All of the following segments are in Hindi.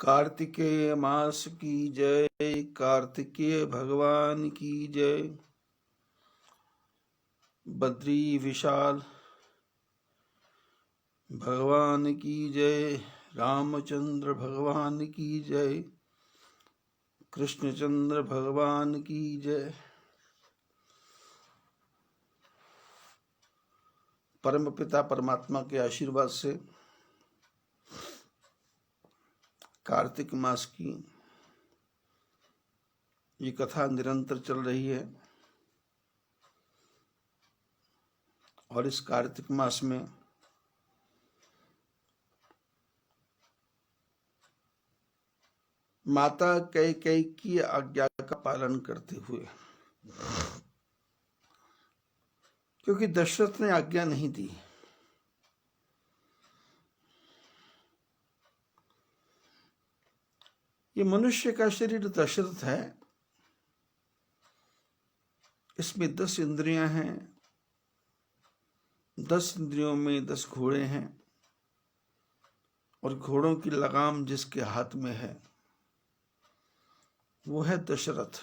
कार्तिकेय मास की जय, कार्तिकेय भगवान की जय। बद्री विशाल भगवान की जय, रामचंद्र भगवान की जय, कृष्णचंद्र भगवान की जय। परम पिता परमात्मा के आशीर्वाद से कार्तिक मास की ये कथा निरंतर चल रही है और इस कार्तिक मास में माता कैकेयी की आज्ञा का पालन करते हुए, क्योंकि दशरथ ने आज्ञा नहीं दी, ये मनुष्य का शरीर दशरथ है, इसमें 10 इंद्रियां हैं, 10 इंद्रियों में 10 घोड़े हैं और घोड़ों की लगाम जिसके हाथ में है वो है दशरथ।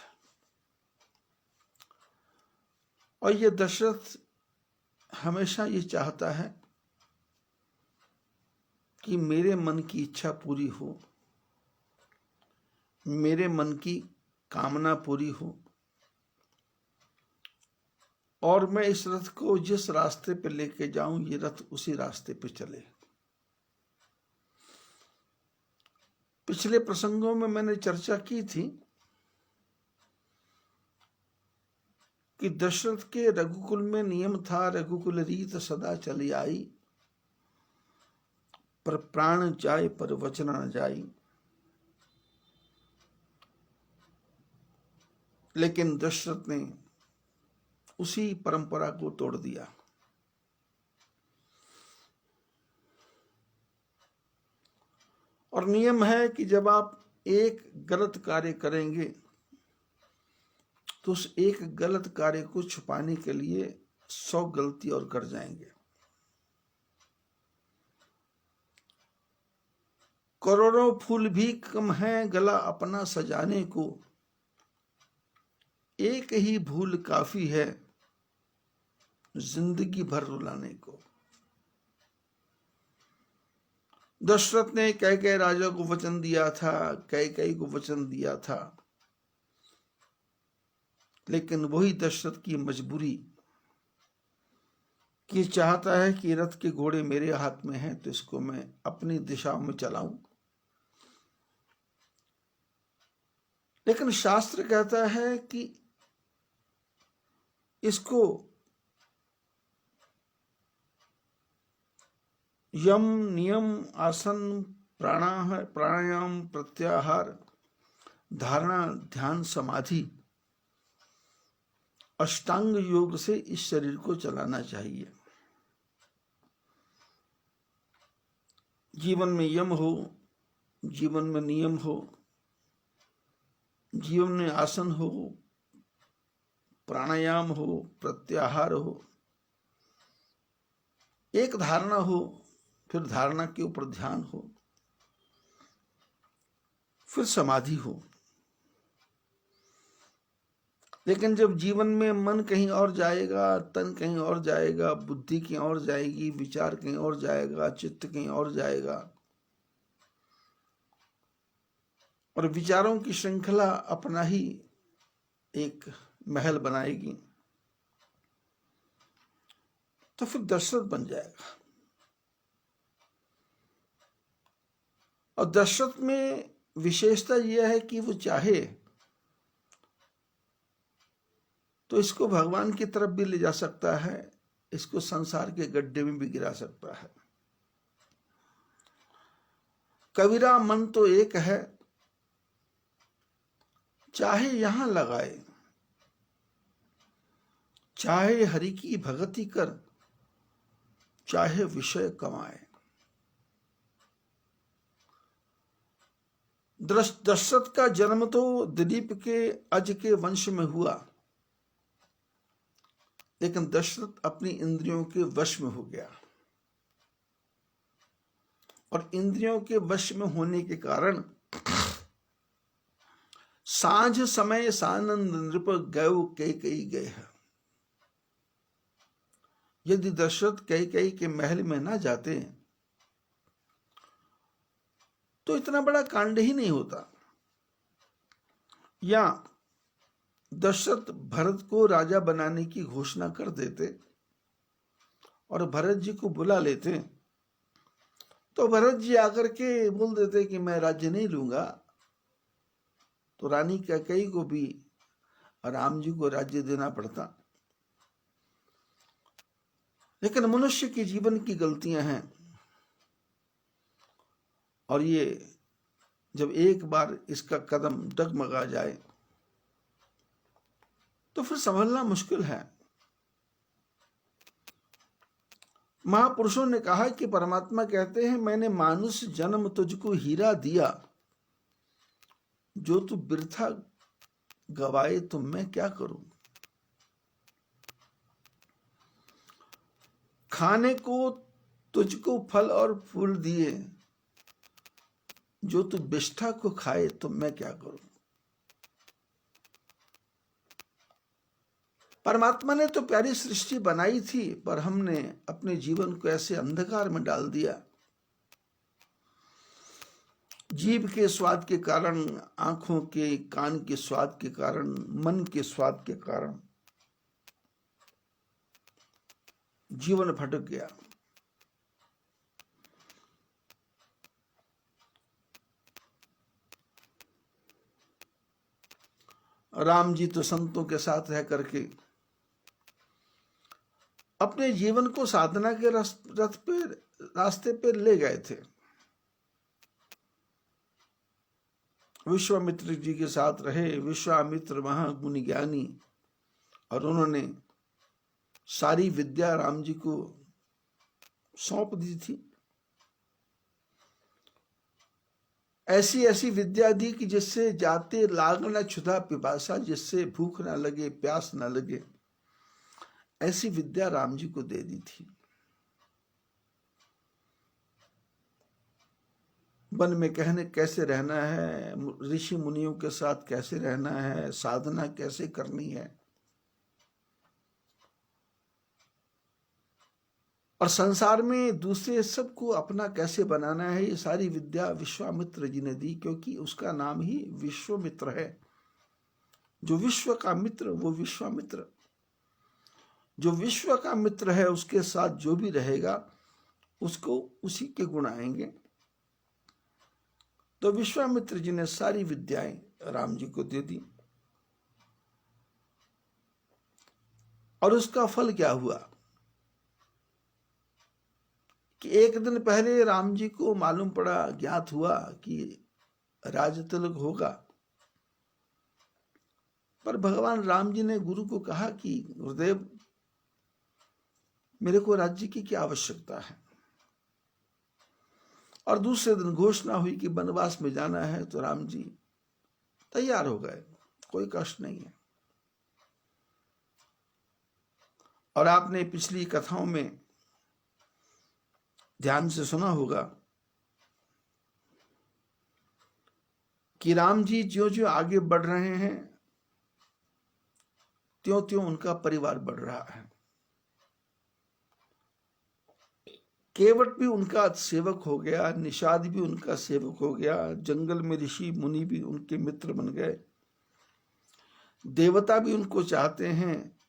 और ये दशरथ हमेशा ये चाहता है कि मेरे मन की इच्छा पूरी हो, मेरे मन की कामना पूरी हो और मैं इस रथ को जिस रास्ते पे लेके जाऊं ये रथ उसी रास्ते पे चले। पिछले प्रसंगों में मैंने चर्चा की थी कि दशरथ के रघुकुल में नियम था, रघुकुल रीत सदा चली आई, पर प्राण जाए पर वचन न जाई। लेकिन दशरथ ने उसी परंपरा को तोड़ दिया। और नियम है कि जब आप एक गलत कार्य करेंगे तो उस एक गलत कार्य को छुपाने के लिए 100 गलती और कर जाएंगे। करोड़ों फूल भी कम है गला अपना सजाने को, एक ही भूल काफी है जिंदगी भर रुलाने को। दशरथ ने कैकेयी राजा को वचन दिया था, कैकेयी को वचन दिया था, लेकिन वही दशरथ की मजबूरी कि चाहता है कि रथ के घोड़े मेरे हाथ में हैं तो इसको मैं अपनी दिशा में चलाऊं। लेकिन शास्त्र कहता है कि इसको यम नियम आसन प्राणायाम प्रत्याहार धारणा ध्यान समाधि अष्टांग योग से इस शरीर को चलाना चाहिए। जीवन में यम हो, जीवन में नियम हो, जीवन में आसन हो, प्राणायाम हो, प्रत्याहार हो, एक धारणा हो, फिर धारणा के ऊपर ध्यान हो, फिर समाधि हो। लेकिन जब जीवन में मन कहीं और जाएगा, तन कहीं और जाएगा, बुद्धि कहीं और जाएगी, विचार कहीं और जाएगा, चित्त कहीं और जाएगा और विचारों की श्रृंखला अपना ही एक महल बनाएगी तो फिर दशरथ बन जाएगा। और दशरथ में विशेषता यह है कि वो चाहे तो इसको भगवान की तरफ भी ले जा सकता है, इसको संसार के गड्ढे में भी गिरा सकता है। कबीरा मन तो एक है, चाहे यहां लगाए, चाहे हरि की भगति कर, चाहे विषय कमाए। दशरथ का जन्म तो दिलीप के अज के वंश में हुआ, लेकिन दशरथ अपनी इंद्रियों के वश में हो गया और इंद्रियों के वश में होने के कारण सांझ समय सानंद नृप गयो कैकेयी गए। यदि दशरथ कैकेयी के महल में ना जाते तो इतना बड़ा कांड ही नहीं होता। या दशरथ भरत को राजा बनाने की घोषणा कर देते और भरत जी को बुला लेते, तो भरत जी आकर के बोल देते कि मैं राज्य नहीं लूंगा, तो रानी कैकेयी को भी राम जी को राज्य देना पड़ता। लेकिन मनुष्य के जीवन की गलतियां हैं, और ये जब एक बार इसका कदम डगमगा जाए तो फिर संभलना मुश्किल है। महापुरुषों ने कहा कि परमात्मा कहते हैं, मैंने मानुष जन्म तुझको हीरा दिया, जो तू बिरथा गवाए तो मैं क्या करूं। खाने को तुझको फल और फूल दिए, जो तू विष्ठा को खाए तो मैं क्या करूं। परमात्मा ने तो प्यारी सृष्टि बनाई थी, पर हमने अपने जीवन को ऐसे अंधकार में डाल दिया। जीभ के स्वाद के कारण, आंखों के कान के स्वाद के कारण, मन के स्वाद के कारण जीवन भटक गया। राम जी तो संतों के साथ रह करके अपने जीवन को साधना के रास्ते पे ले गए थे। विश्वामित्र जी के साथ रहे। विश्वामित्र महागुणी ज्ञानी, और उन्होंने सारी विद्या राम जी को सौंप दी थी। ऐसी ऐसी विद्या दी कि जिससे जाते लाग न क्षुधा पिपासा, जिससे भूख ना लगे, प्यास ना लगे, ऐसी विद्या राम जी को दे दी थी। वन में कहने कैसे रहना है, ऋषि मुनियों के साथ कैसे रहना है, साधना कैसे करनी है, और संसार में दूसरे सबको अपना कैसे बनाना है, ये सारी विद्या विश्वामित्र जी ने दी, क्योंकि उसका नाम ही विश्वामित्र है। जो विश्व का मित्र वो विश्वामित्र। जो विश्व का मित्र है उसके साथ जो भी रहेगा उसको उसी के गुण आएंगे। तो विश्वामित्र जी ने सारी विद्याएं राम जी को दे दी, और उसका फल क्या हुआ कि एक दिन पहले राम जी को मालूम पड़ा, ज्ञात हुआ कि राजतिलक होगा। पर भगवान राम जी ने गुरु को कहा कि गुरुदेव, मेरे को राज्य की क्या आवश्यकता है। और दूसरे दिन घोषणा हुई कि वनवास में जाना है, तो राम जी तैयार हो गए, कोई कष्ट नहीं है। और आपने पिछली कथाओं में ध्यान से सुना होगा कि राम जी ज्यों ज्यों आगे बढ़ रहे हैं त्यों त्यों उनका परिवार बढ़ रहा है। केवट भी उनका सेवक हो गया, निषाद भी उनका सेवक हो गया, जंगल में ऋषि मुनि भी उनके मित्र बन गए, देवता भी उनको चाहते हैं,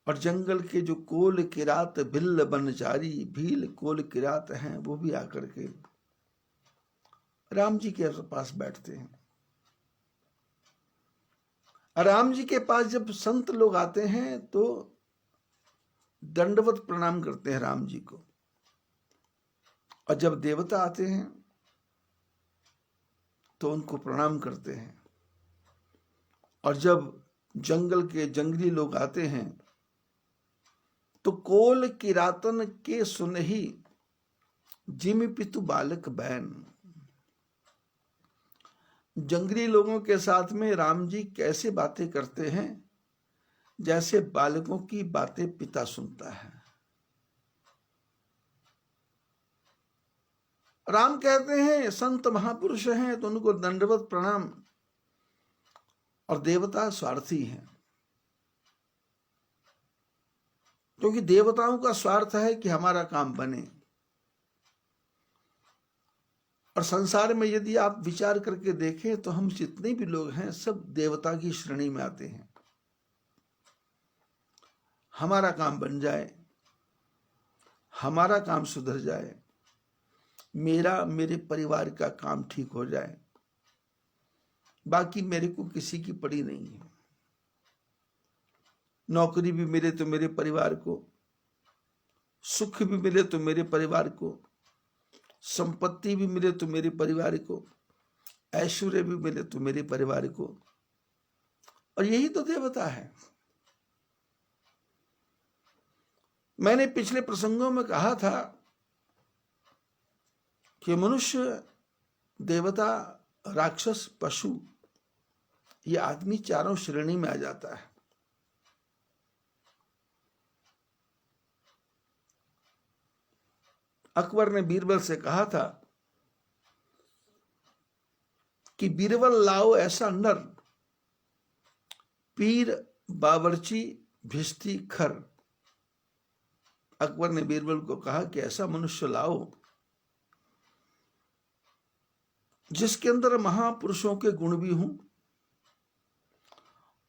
और जंगल के जो कोल किरात भिल्ल बनचारी, भील कोल किरात हैं, वो भी आकर के राम जी के पास बैठते हैं। राम जी के पास जब संत लोग आते हैं तो दंडवत प्रणाम करते हैं राम जी को, और जब देवता आते हैं तो उनको प्रणाम करते हैं, और जब जंगल के जंगली लोग आते हैं तो कोल किरातन के सुनहि जिमि पितु बालक बैन। जंगली लोगों के साथ में राम जी कैसे बातें करते हैं, जैसे बालकों की बातें पिता सुनता है। राम कहते हैं संत महापुरुष हैं तो उनको दंडवत प्रणाम, और देवता स्वार्थी हैं, क्योंकि देवताओं का स्वार्थ है कि हमारा काम बने। और संसार में यदि आप विचार करके देखें तो हम जितने भी लोग हैं सब देवता की श्रेणी में आते हैं। हमारा काम बन जाए, हमारा काम सुधर जाए, मेरा मेरे परिवार का काम ठीक हो जाए, बाकी मेरे को किसी की पड़ी नहीं है। नौकरी भी मिले तो मेरे परिवार को, सुख भी मिले तो मेरे परिवार को, संपत्ति भी मिले तो मेरे परिवार को, ऐश्वर्य भी मिले तो मेरे परिवार को। और यही तो देवता है। मैंने पिछले प्रसंगों में कहा था कि मनुष्य, देवता, राक्षस, पशु, ये आदमी चारों श्रेणी में आ जाता है। अकबर ने बीरबल से कहा था कि बीरबल लाओ ऐसा नर, पीर बावर्ची भिष्टी खर। अकबर ने बीरबल को कहा कि ऐसा मनुष्य लाओ जिसके अंदर महापुरुषों के गुण भी हों,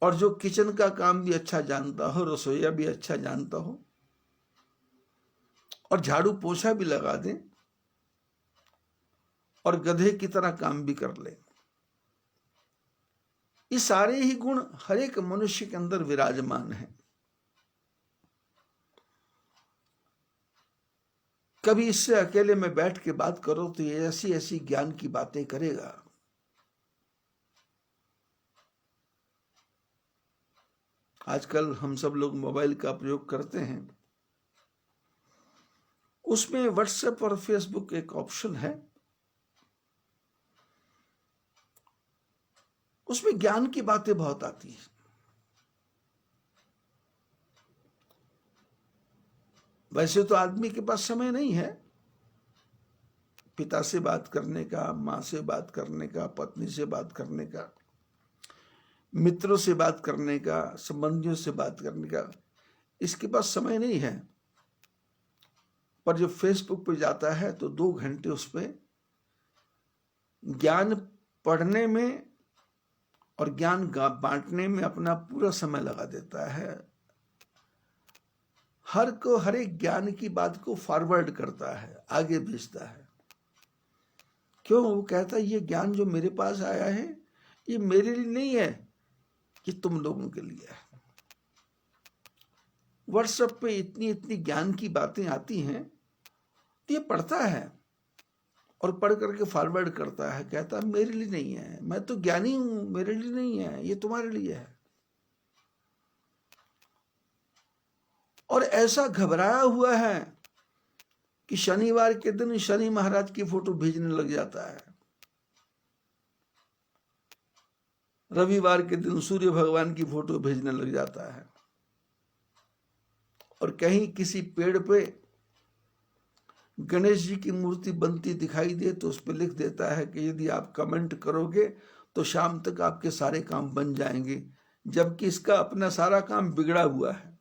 और जो किचन का काम भी अच्छा जानता हो, रसोईया भी अच्छा जानता हो, और झाड़ू पोछा भी लगा दे, और गधे की तरह काम भी कर ले। ये सारे ही गुण हर एक मनुष्य के अंदर विराजमान हैं। कभी इससे अकेले में बैठ के बात करो तो ये ऐसी ऐसी ज्ञान की बातें करेगा। आजकल हम सब लोग मोबाइल का प्रयोग करते हैं, उसमें व्हाट्सएप और फेसबुक एक ऑप्शन है, उसमें ज्ञान की बातें बहुत आती हैं। वैसे तो आदमी के पास समय नहीं है पिता से बात करने का, माँ से बात करने का, पत्नी से बात करने का, मित्रों से बात करने का, संबंधियों से बात करने का, इसके पास समय नहीं है। पर जब फेसबुक पे जाता है तो 2 घंटे उस पे ज्ञान पढ़ने में और ज्ञान बांटने में अपना पूरा समय लगा देता है। हर एक ज्ञान की बात को फॉरवर्ड करता है, आगे भेजता है। क्यों? वो कहता है ये ज्ञान जो मेरे पास आया है ये मेरे लिए नहीं है, ये तुम लोगों के लिए है। व्हाट्सएप पे इतनी इतनी ज्ञान की बातें आती हैं, ये पढ़ता है और पढ़ करके फॉरवर्ड करता है, कहता है मेरे लिए नहीं है, मैं तो ज्ञानी हूं, मेरे लिए नहीं है, ये तुम्हारे लिए है। और ऐसा घबराया हुआ है कि शनिवार के दिन शनि महाराज की फोटो भेजने लग जाता है, रविवार के दिन सूर्य भगवान की फोटो भेजने लग जाता है, और कहीं किसी पेड़ पे गणेश जी की मूर्ति बनती दिखाई दे तो उस पर लिख देता है कि यदि आप कमेंट करोगे तो शाम तक आपके सारे काम बन जाएंगे, जबकि इसका अपना सारा काम बिगड़ा हुआ है।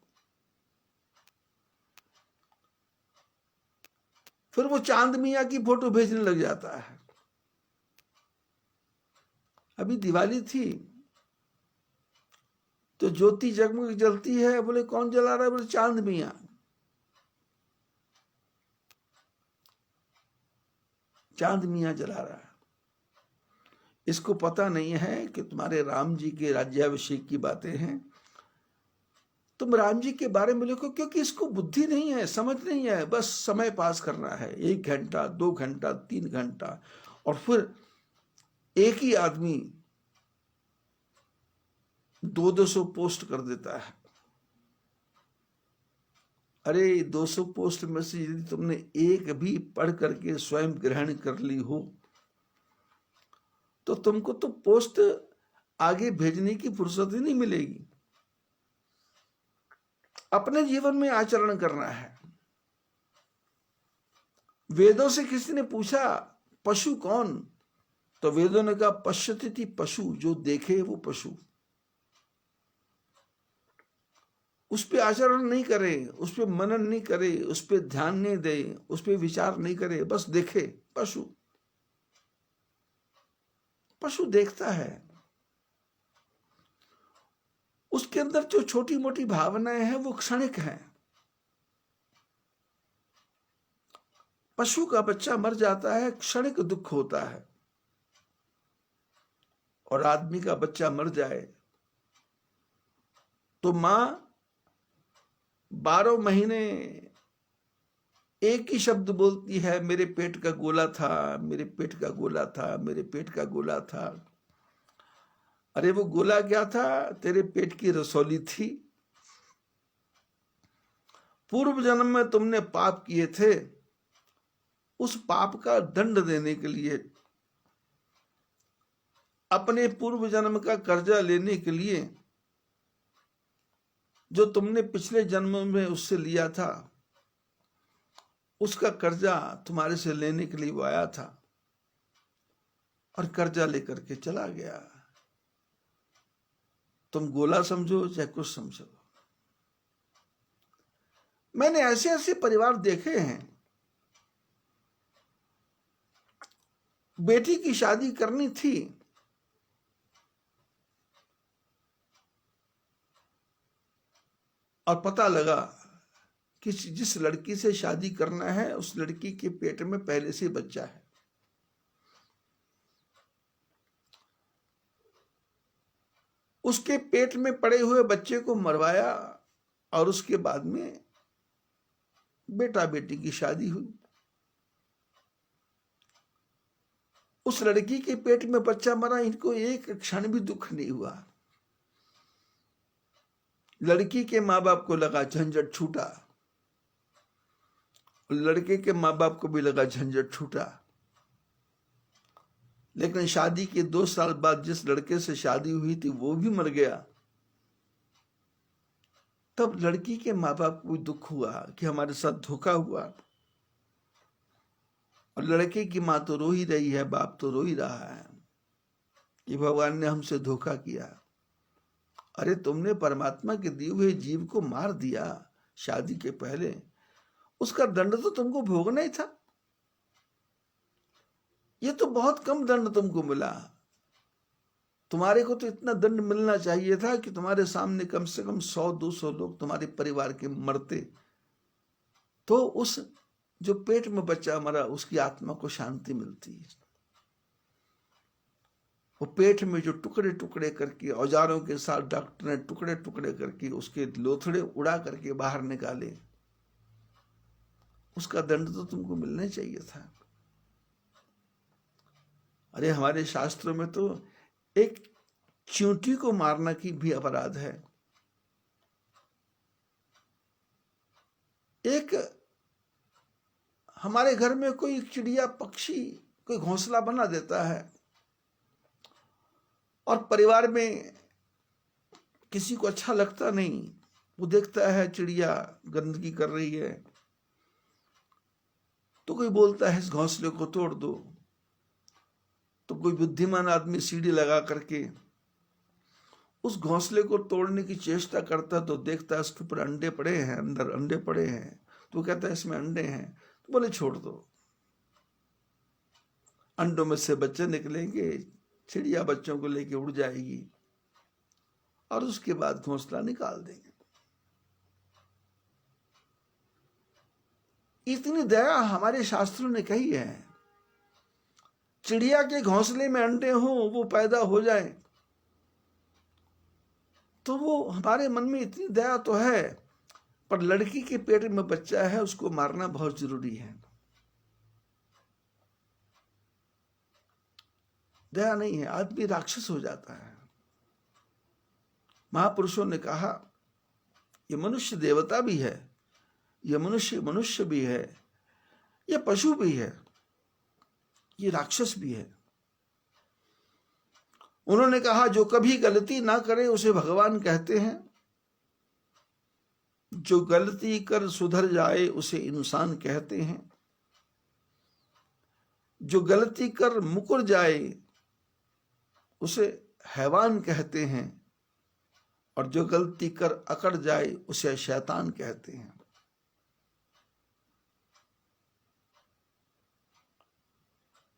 फिर वो चांद मियां की फोटो भेजने लग जाता है। अभी दिवाली थी तो ज्योति जगमग जलती है, बोले कौन जला रहा है? बोले चांद मियां। चांद मियां जला रहा है। इसको पता नहीं है कि तुम्हारे राम जी के राज्याभिषेक की बातें हैं, तुम राम जी के बारे में लिखो, क्योंकि इसको बुद्धि नहीं है, समझ नहीं है, बस समय पास करना है। 1 घंटा, 2 घंटा, 3 घंटा, और फिर एक ही आदमी 200 पोस्ट कर देता है। अरे 200 पोस्ट में से यदि तुमने एक भी पढ़ करके स्वयं ग्रहण कर ली हो तो तुमको तो पोस्ट आगे भेजने की फुर्सत ही नहीं मिलेगी। अपने जीवन में आचरण करना है। वेदों से किसी ने पूछा पशु कौन, तो वेदों ने कहा पश्यति पशु, जो देखे वो पशु। उस पर आचरण नहीं करे, उस पर मनन नहीं करे, उस पर ध्यान नहीं दे, उस पर विचार नहीं करे, बस देखे। पशु पशु देखता है, उसके अंदर जो छोटी मोटी भावनाएं हैं वो क्षणिक हैं। पशु का बच्चा मर जाता है, क्षणिक दुख होता है, और आदमी का बच्चा मर जाए तो मां 12 महीने एक ही शब्द बोलती है, मेरे पेट का गोला था, मेरे पेट का गोला था, मेरे पेट का गोला था। अरे वो गोला क्या था? तेरे पेट की रसौली थी। पूर्व जन्म में तुमने पाप किए थे, उस पाप का दंड देने के लिए, अपने पूर्व जन्म का कर्जा लेने के लिए, जो तुमने पिछले जन्म में उससे लिया था, उसका कर्जा तुम्हारे से लेने के लिए वो आया था और कर्जा लेकर के चला गया। तुम गोला समझो चाहे कुछ समझो। मैंने ऐसे ऐसे परिवार देखे हैं, बेटी की शादी करनी थी, और पता लगा कि जिस लड़की से शादी करना है उस लड़की के पेट में पहले से बच्चा है। उसके पेट में पड़े हुए बच्चे को मरवाया और उसके बाद में बेटा बेटी की शादी हुई। उस लड़की के पेट में बच्चा मरा, इनको एक क्षण भी दुख नहीं हुआ। लड़की के माँ बाप को लगा झंझट छूटा, लड़के के माँ बाप को भी लगा झंझट छूटा। लेकिन शादी के 2 साल बाद जिस लड़के से शादी हुई थी वो भी मर गया। तब लड़की के माँ बाप को दुख हुआ कि हमारे साथ धोखा हुआ, और लड़के की माँ तो रो ही रही है, बाप तो रो ही रहा है कि भगवान ने हमसे धोखा किया। अरे तुमने परमात्मा के दिए हुए जीव को मार दिया शादी के पहले, उसका दंड तो तुमको भोगना ही था। ये तो बहुत कम दंड तुमको मिला। तुम्हारे को तो इतना दंड मिलना चाहिए था कि तुम्हारे सामने कम से कम 100-200 लोग तुम्हारे परिवार के मरते, तो उस जो पेट में बच्चा मरा उसकी आत्मा को शांति मिलती। वो पेट में जो टुकड़े टुकड़े करके औजारों के साथ डॉक्टर ने टुकड़े टुकड़े करके उसके लोथड़े उड़ा करके बाहर निकाले, उसका दंड तो तुमको मिलना चाहिए था। अरे हमारे शास्त्रों में तो एक चींटी को मारना की भी अपराध है। एक हमारे घर में कोई चिड़िया पक्षी कोई घोंसला बना देता है और परिवार में किसी को अच्छा लगता नहीं, वो देखता है चिड़िया गंदगी कर रही है तो कोई बोलता है इस घोंसले को तोड़ दो, तो कोई बुद्धिमान आदमी सीढ़ी लगा करके उस घोंसले को तोड़ने की चेष्टा करता, तो देखता है उसके ऊपर अंडे पड़े हैं, अंदर अंडे पड़े हैं, तो कहता है इसमें अंडे हैं, तो बोले छोड़ दो, अंडों में से बच्चे निकलेंगे, चिड़िया बच्चों को लेके उड़ जाएगी और उसके बाद घोंसला निकाल देंगे। इतनी दया हमारे शास्त्रों ने कही है। चिड़िया के घोंसले में अंडे हो, वो पैदा हो जाए, तो वो हमारे मन में इतनी दया तो है, पर लड़की के पेट में बच्चा है उसको मारना बहुत जरूरी है। दया नहीं है, आदमी राक्षस हो जाता है। महापुरुषों ने कहा ये मनुष्य देवता भी है, ये मनुष्य मनुष्य भी है, ये पशु भी है, ये राक्षस भी है। उन्होंने कहा जो कभी गलती ना करे उसे भगवान कहते हैं, जो गलती कर सुधर जाए उसे इंसान कहते हैं, जो गलती कर मुकर जाए उसे हैवान कहते हैं, और जो गलती कर अकड़ जाए उसे शैतान कहते हैं।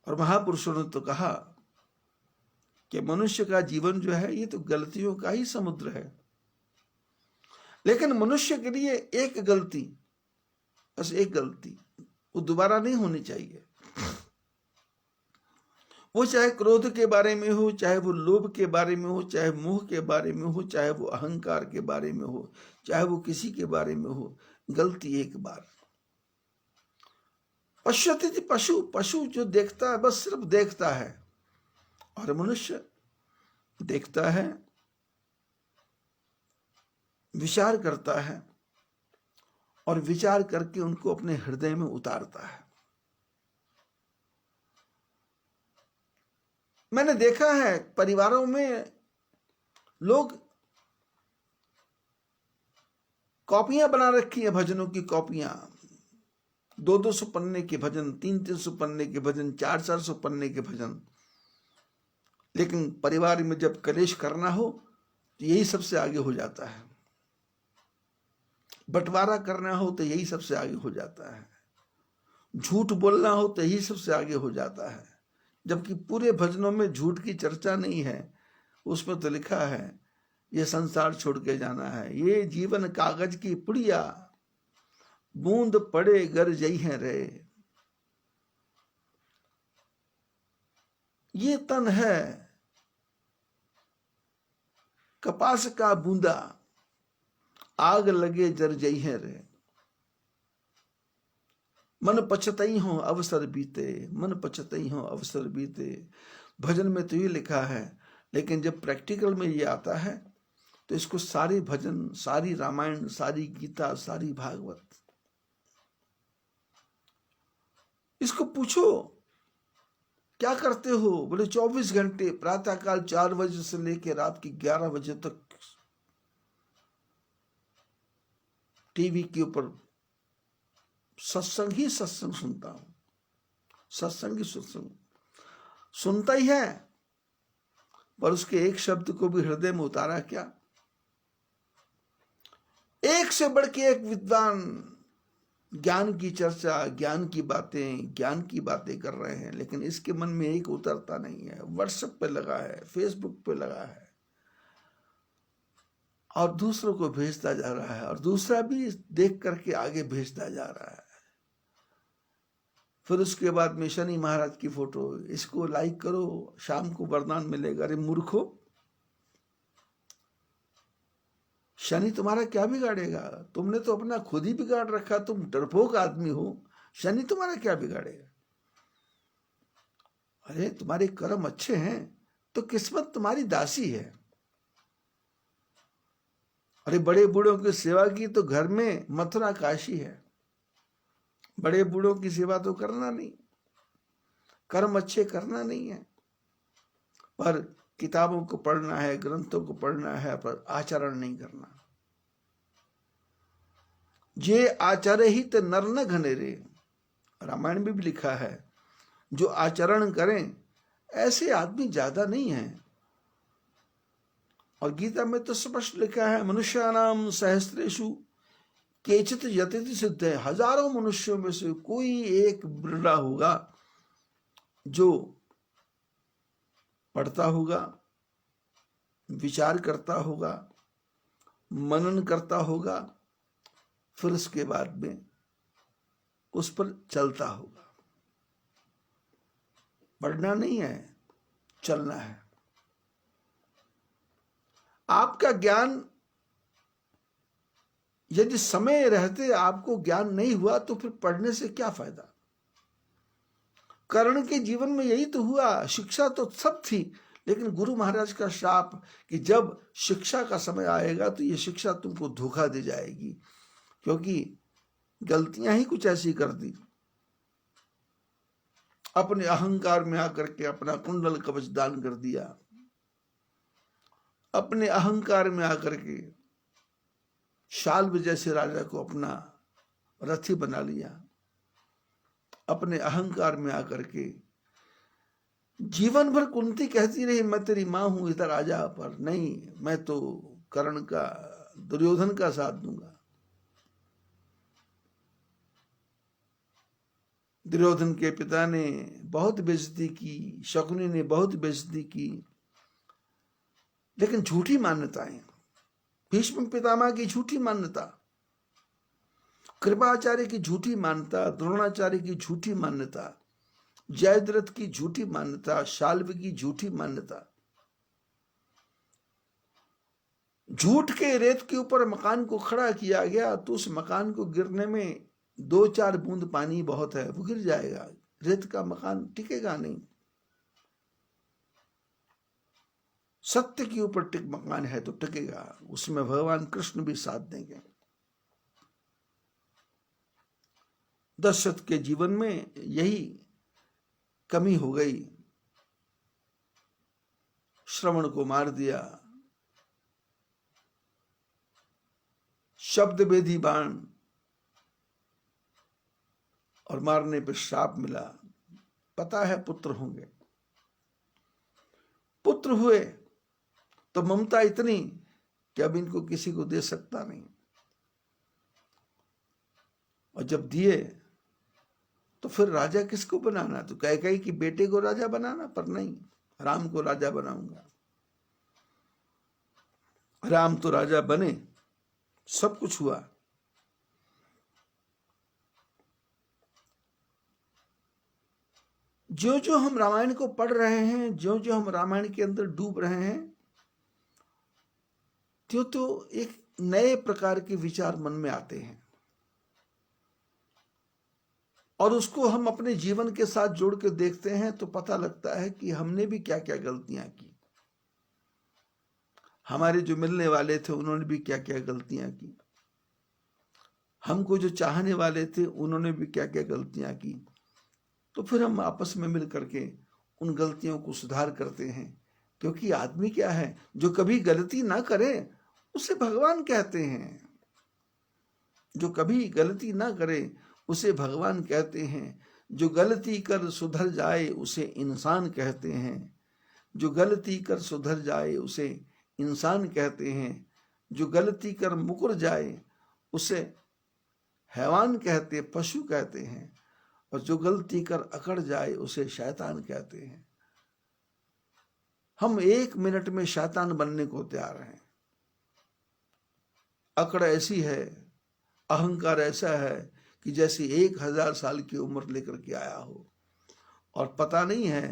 और महापुरुषों ने तो कहा कि मनुष्य का जीवन जो है ये तो गलतियों का ही समुद्र है, लेकिन मनुष्य के लिए एक गलती, बस एक गलती, वो दोबारा नहीं होनी चाहिए। वो चाहे क्रोध के बारे में हो, चाहे वो लोभ के बारे में हो, चाहे मोह के बारे में हो, चाहे वो अहंकार के बारे में हो, चाहे वो किसी के बारे में हो, गलती एक बार। पश्यति पशु, पशु जो देखता है बस सिर्फ देखता है, और मनुष्य देखता है, विचार करता है, और विचार करके उनको अपने हृदय में उतारता है। मैंने देखा है परिवारों में लोग कॉपियां बना रखी है, भजनों की कॉपियां, 200-200 पन्ने के भजन, 300-300 पन्ने के भजन, 400-400 पन्ने के भजन, लेकिन परिवार में जब कलेश करना हो तो यही सबसे आगे हो जाता है, बंटवारा करना हो तो यही सबसे आगे हो जाता है, झूठ बोलना हो तो यही सबसे आगे हो जाता है। जबकि पूरे भजनों में झूठ की चर्चा नहीं है। उसमें तो लिखा है ये संसार छोड़ के जाना है, ये जीवन कागज की पुड़िया, बूंद पड़े गर जई है रे। ये तन है कपास का बूंदा, आग लगे जर जई है रे। मन पछतई हो अवसर बीते, मन पछतई हो अवसर बीते। भजन में तो ये लिखा है, लेकिन जब प्रैक्टिकल में ये आता है तो इसको सारी भजन, सारी रामायण, सारी गीता, सारी भागवत, इसको पूछो क्या करते हो? बोले 24 घंटे, प्रातःकाल 4 बजे से लेकर रात की 11 बजे तक टीवी के ऊपर सत्संग ही सत्संग सुनता हूं, सत्संग ही सत्संग सुनता ही है, पर उसके एक शब्द को भी हृदय में उतारा क्या? एक से बढ़ के एक विद्वान ज्ञान की चर्चा, ज्ञान की बातें कर रहे हैं, लेकिन इसके मन में एक उतरता नहीं है। व्हाट्सएप पे लगा है, फेसबुक पे लगा है, और दूसरों को भेजता जा रहा है, और दूसरा भी देख करके आगे भेजता जा रहा है। फिर उसके बाद में शनि महाराज की फोटो, इसको लाइक करो, शाम को वरदान मिलेगा। अरे मूर्खो, शनि तुम्हारा क्या बिगाड़ेगा? तुमने तो अपना खुद ही बिगाड़ रखा, तुम डरपोक आदमी हो, शनि तुम्हारा क्या बिगाड़ेगा? अरे तुम्हारे कर्म अच्छे हैं तो किस्मत तुम्हारी दासी है। अरे बड़े बूढ़ों की सेवा की तो घर में मथुरा काशी है। बड़े बूढ़ों की सेवा तो करना नहीं, कर्म अच्छे करना नहीं है, पर किताबों को पढ़ना है, ग्रंथों को पढ़ना है, पर आचरण नहीं करना। जे आचरे ही तो नर न घनेरे, रामायण में भी लिखा है, जो आचरण करें ऐसे आदमी ज्यादा नहीं है। और गीता में तो स्पष्ट लिखा है, मनुष्यानाम सहस्रेषु केचित यतिति सिद्ध है। हजारों मनुष्यों में से कोई एक बिरला होगा जो पढ़ता होगा, विचार करता होगा, मनन करता होगा, फिर उसके बाद में उस पर चलता होगा। पढ़ना नहीं है, चलना है। आपका ज्ञान यदि समय रहते आपको ज्ञान नहीं हुआ तो फिर पढ़ने से क्या फायदा? कर्ण के जीवन में यही तो हुआ। शिक्षा तो सब थी, लेकिन गुरु महाराज का शाप कि जब शिक्षा का समय आएगा तो ये शिक्षा तुमको धोखा दे जाएगी, क्योंकि गलतियां ही कुछ ऐसी कर दी। अपने अहंकार में आकर के अपना कुंडल कवच दान कर दिया, अपने अहंकार में आकर के शाल्व जैसे राजा को अपना रथी बना लिया, अपने अहंकार में आकर के जीवन भर कुंती कहती रही मैं तेरी मां हूं, इधर आ जा, पर नहीं, मैं तो कर्ण का, दुर्योधन का साथ दूंगा। दुर्योधन के पिता ने बहुत बेइज्जती की, शकुनी ने बहुत बेइज्जती की, लेकिन झूठी मान्यताएं, भीष्म पितामह की झूठी मान्यता, कृपाचार्य की झूठी मान्यता, द्रोणाचार्य की झूठी मान्यता, जयद्रथ की झूठी मान्यता, शाल्व की झूठी मान्यता। झूठ के रेत के ऊपर मकान को खड़ा किया गया तो उस मकान को गिरने में 2-4 बूंद पानी बहुत है, वो गिर जाएगा, रेत का मकान टिकेगा नहीं। सत्य के ऊपर टिक मकान है तो टिकेगा, उसमें भगवान कृष्ण भी साथ देंगे। दशरथ के जीवन में यही कमी हो गई, श्रवण को मार दिया, शब्द वेदी बाण, और मारने पे श्राप मिला। पता है पुत्र होंगे, पुत्र हुए तो ममता इतनी कि अब इनको किसी को दे सकता नहीं, और जब दिए तो फिर राजा किसको बनाना, तो कैकेयी कि बेटे को राजा बनाना, पर नहीं, राम को राजा बनाऊंगा। राम तो राजा बने, सब कुछ हुआ। जो जो हम रामायण को पढ़ रहे हैं, जो जो हम रामायण के अंदर डूब रहे हैं, त्यों तो एक नए प्रकार के विचार मन में आते हैं, और उसको हम अपने जीवन के साथ जोड़ के देखते हैं तो पता लगता है कि हमने भी क्या क्या गलतियां की, हमारे जो मिलने वाले थे उन्होंने भी क्या क्या गलतियां की, हमको जो चाहने वाले थे उन्होंने भी क्या क्या गलतियां की। तो फिर हम आपस में मिल करके उन गलतियों को सुधार करते हैं, क्योंकि आदमी क्या है, जो कभी गलती ना करे उसे भगवान कहते हैं, जो कभी गलती ना करे उसे भगवान कहते हैं, जो गलती कर सुधर जाए उसे इंसान कहते हैं, जो गलती कर सुधर जाए उसे इंसान कहते हैं, जो गलती कर मुकर जाए उसे हैवान कहते, पशु कहते हैं, और जो गलती कर अकड़ जाए उसे शैतान कहते हैं। हम 1 मिनट में शैतान बनने को तैयार हैं। अकड़ ऐसी है, अहंकार ऐसा है कि जैसे 1000 साल की उम्र लेकर के आया हो, और पता नहीं है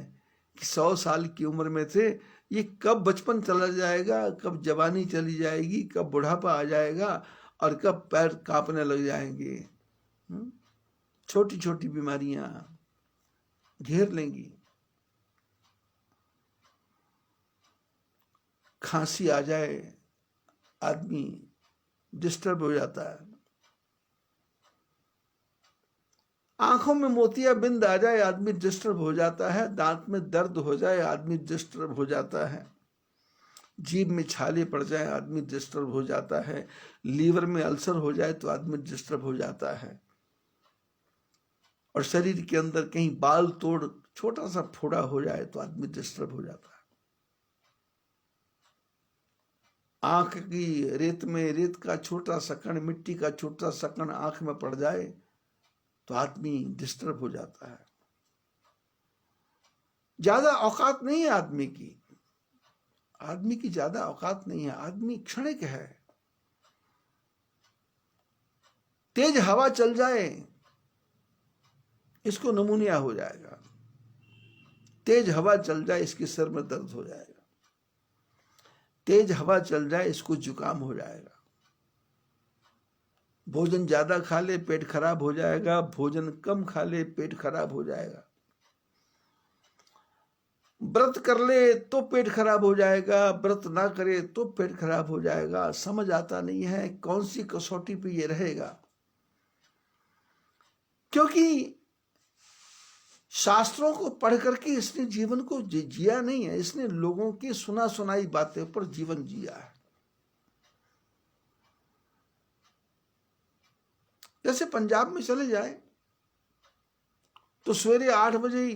कि 100 साल की उम्र में थे, ये कब बचपन चला जाएगा, कब जवानी चली जाएगी, कब बुढ़ापा आ जाएगा, और कब पैर कांपने लग जाएंगे। छोटी छोटी बीमारियां घेर लेंगी, खांसी आ जाए आदमी डिस्टर्ब हो जाता है, आंखों में मोतियाबिंद आ जाए आदमी डिस्टर्ब हो जाता है, दांत में दर्द हो जाए आदमी डिस्टर्ब हो जाता है, जीभ में छाले पड़ जाए आदमी डिस्टर्ब हो जाता है, लीवर में अल्सर हो जाए तो आदमी डिस्टर्ब हो जाता है, और शरीर के अंदर कहीं बाल तोड़ छोटा सा फोड़ा हो जाए तो आदमी डिस्टर्ब हो जाता है। आंख की रेत में रेत का छोटा सा कण, मिट्टी का छोटा सा कण आंख में पड़ जाए तो आदमी डिस्टर्ब हो जाता है। ज्यादा औकात नहीं है आदमी की, आदमी की ज्यादा औकात नहीं है, आदमी क्षणिक है। तेज हवा चल जाए इसको निमोनिया हो जाएगा, तेज हवा चल जाए इसके सिर में दर्द हो जाएगा, तेज हवा चल जाए इसको जुकाम हो जाएगा, भोजन ज्यादा खा ले पेट खराब हो जाएगा, भोजन कम खा ले पेट खराब हो जाएगा, व्रत कर ले तो पेट खराब हो जाएगा, व्रत ना करे तो पेट खराब हो जाएगा। समझ आता नहीं है कौन सी कसौटी पे ये रहेगा, क्योंकि शास्त्रों को पढ़ करके इसने जीवन को जिया नहीं है, इसने लोगों की सुना सुनाई बातें पर जीवन जिया है। जैसे पंजाब में चले जाए तो सवेरे 8 बजे ही